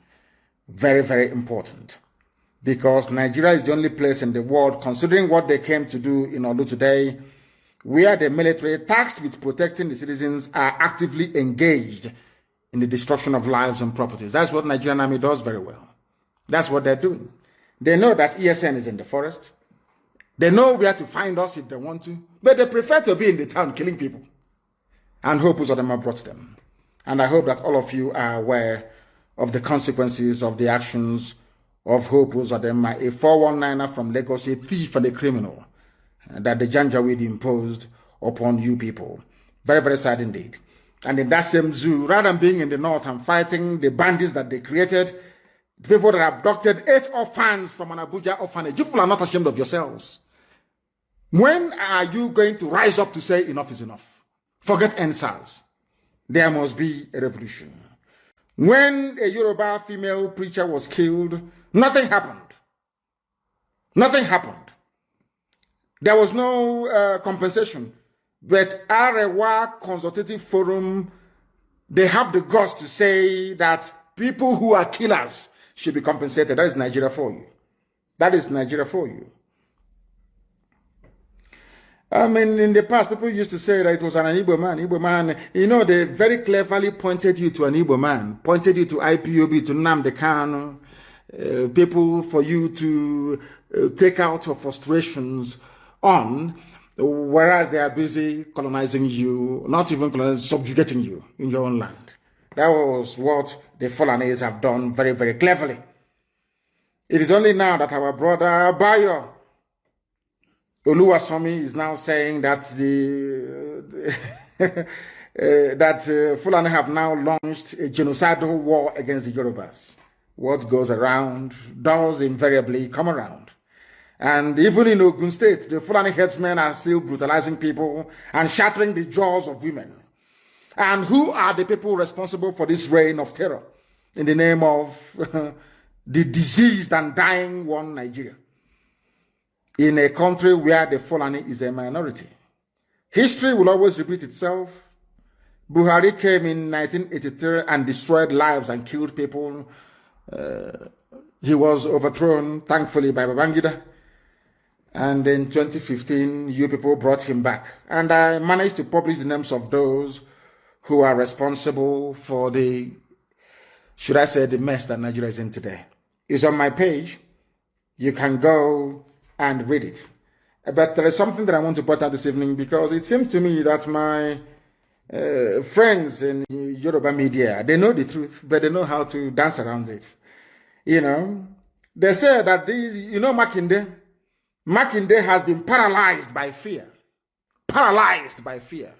Very, very important. Because Nigeria is the only place in the world, considering what they came to do in Orlu today, where the military, tasked with protecting the citizens, are actively engaged in the destruction of lives and properties. That's what Nigerian Army does very well. That's what they're doing. They know that ESN is in the forest. They know where to find us if they want to, but they prefer to be in the town killing people. And hope Uzodinma brought them. And I hope that all of you are aware of the consequences of the actions of Hope Uzodinma, a 419er from Lagos, a thief and a criminal, that the Janjaweed imposed upon you people. Very, very sad indeed. And in that same zoo, rather than being in the north and fighting the bandits that they created, the people that abducted 8 orphans from an Abuja orphanage, you people are not ashamed of yourselves. When are you going to rise up to say enough is enough? Forget NSAS. There must be a revolution. When a Yoruba female preacher was killed Nothing happened. Nothing happened. There was no compensation. But Arewa Consultative Forum, they have the guts to say that people who are killers should be compensated. That is Nigeria for you. That is Nigeria for you. I mean, in the past, people used to say that it was an Igbo man. Igbo man, you know, they very cleverly pointed you to an Igbo man, pointed you to IPOB, to Nnamdi Kanu, people for you to take out your frustrations on, whereas they are busy colonizing you, not even colonizing, subjugating you in your own land. That was what the Fulanis have done very, very cleverly. It is only now that our brother Bayo Oluwasomi is now saying that Fulani have now launched a genocidal war against the Yorubas. What goes around does invariably come around. And even in Ogun State, the Fulani herdsmen are still brutalizing people and shattering the jaws of women. And who are the people responsible for this reign of terror in the name of the diseased and dying one Nigeria? In a country where the Fulani is a minority. History will always repeat itself. Buhari came in 1983 and destroyed lives and killed people. He was overthrown, thankfully, by Babangida. And in 2015, you people brought him back. And I managed to publish the names of those who are responsible for the, should I say, the mess that Nigeria is in today. It's on my page. You can go and read it. But there is something that I want to point out this evening, because it seems to me that my friends in Yoruba media, they know the truth, but they know how to dance around it. You know, they say that these, you know, Makinde has been paralyzed by fear. Paralyzed by fear.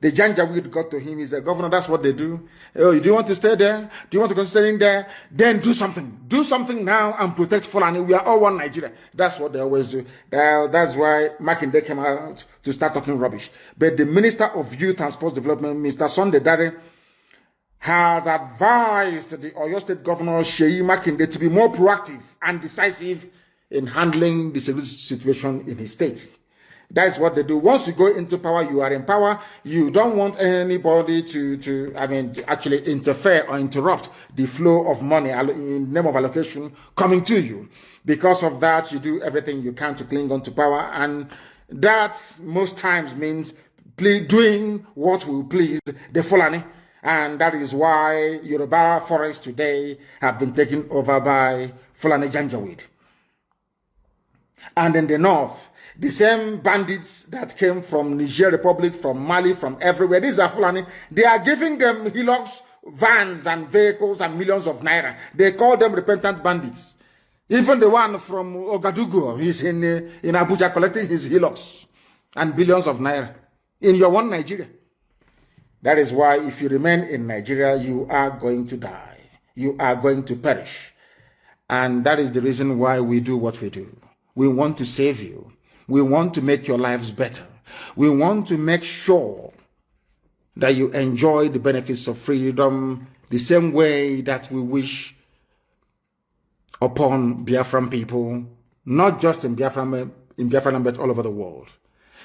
The Janjaweed got to him. He said, Governor, that's what they do. Oh, do you want to stay there? Do you want to continue staying there? Then do something. Do something now and protect Fulani. We are all one Nigeria. That's what they always do. That's why Makinde came out to start talking rubbish. But the Minister of Youth and Sports Development, Mr. Sunday Dare, has advised the Oyo State Governor, Sheyi Makinde, to be more proactive and decisive in handling the situation in his state. That's what they do. Once you go into power, you are in power. You don't want anybody to actually interfere or interrupt the flow of money in name of allocation coming to you. Because of that, you do everything you can to cling on to power. And that most times means doing what will please the Fulani. And that is why Yoruba forests today have been taken over by Fulani Janjaweed. And in the north, the same bandits that came from Niger Republic, from Mali, from everywhere, these are Fulani, they are giving them hillocks, vans and vehicles and millions of naira. They call them repentant bandits. Even the one from Ouagadougou, he's in Abuja collecting his hillocks and billions of naira in your one Nigeria. That is why if you remain in Nigeria, you are going to die. You are going to perish. And that is the reason why we do what we do. We want to save you. We want to make your lives better. We want to make sure that you enjoy the benefits of freedom the same way that we wish upon Biafran people, not just in Biafran but all over the world.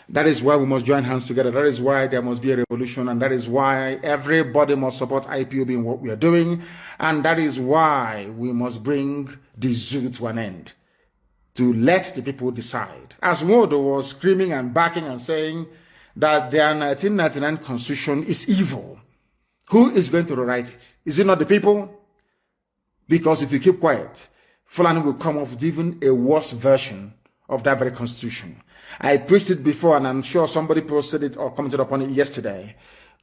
That is why we must join hands together. That is why there must be a revolution, and that is why everybody must support IPOB in what we are doing, and that is why we must bring the zoo to an end, to let the people decide. As Modo was screaming and backing and saying that their 1999 constitution is evil, who is going to rewrite it? Is it not the people? Because if you keep quiet, Fulani will come up with even a worse version of that very constitution. I preached it before, and I'm sure somebody posted it or commented upon it yesterday.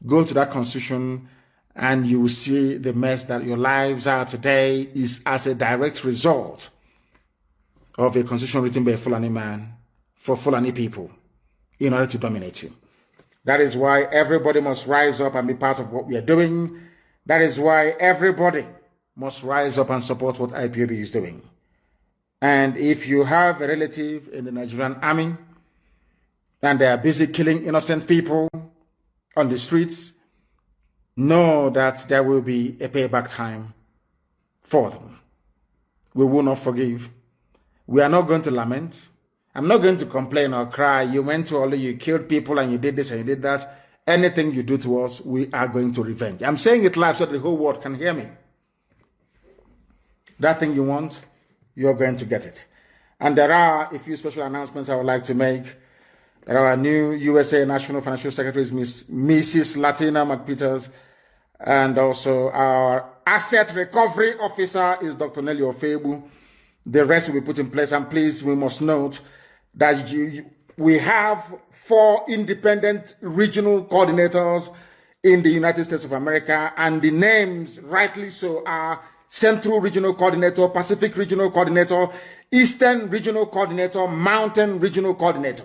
Go to that constitution and you will see the mess that your lives are today is as a direct result of a constitution written by a Fulani man for Fulani people in order to dominate you. That is why everybody must rise up and be part of what we are doing. That is why everybody must rise up and support what IPOB is doing. And if you have a relative in the Nigerian Army and they are busy killing innocent people on the streets, know that there will be a payback time for them. We will not forgive. We are not going to lament. I'm not going to complain or cry. You went to Orlu, you killed people, and you did this and you did that. Anything you do to us, we are going to revenge. I'm saying it live so that the whole world can hear me. That thing you want, you're going to get it. And there are a few special announcements I would like to make. There are new USA National Financial Secretary, Mrs. Latina McPeters, and also our Asset Recovery Officer is Dr. Nelly Ofebu. The rest will be put in place. And please, we must note that we have 4 independent regional coordinators in the United States of America, and the names, rightly so, are Central Regional Coordinator, Pacific Regional Coordinator, Eastern Regional Coordinator, Mountain Regional Coordinator.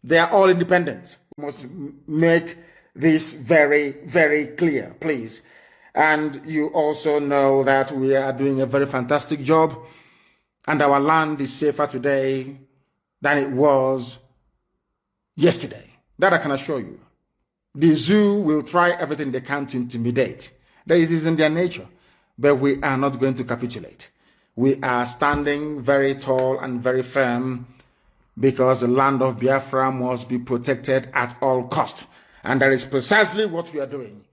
They are all independent. We must make this very, very clear, please. And you also know that we are doing a very fantastic job, and our land is safer today than it was yesterday. That I can assure you. The zoo will try everything they can to intimidate. That it is in their nature. But we are not going to capitulate. We are standing very tall and very firm because the land of Biafra must be protected at all costs. And that is precisely what we are doing.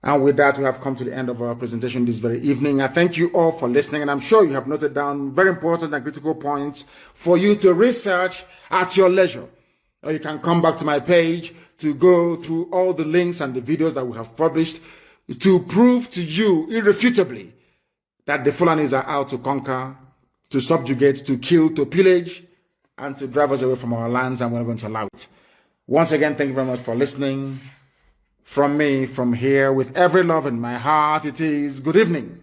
And with that, we have come to the end of our presentation this very evening. I thank you all for listening, and I'm sure you have noted down very important and critical points for you to research at your leisure. Or you can come back to my page to go through all the links and the videos that we have published to prove to you irrefutably that the Fulanis are out to conquer, to subjugate, to kill, to pillage, and to drive us away from our lands, and we're not going to allow it. Once again, thank you very much for listening. From me, from here, with every love in my heart, it is good evening.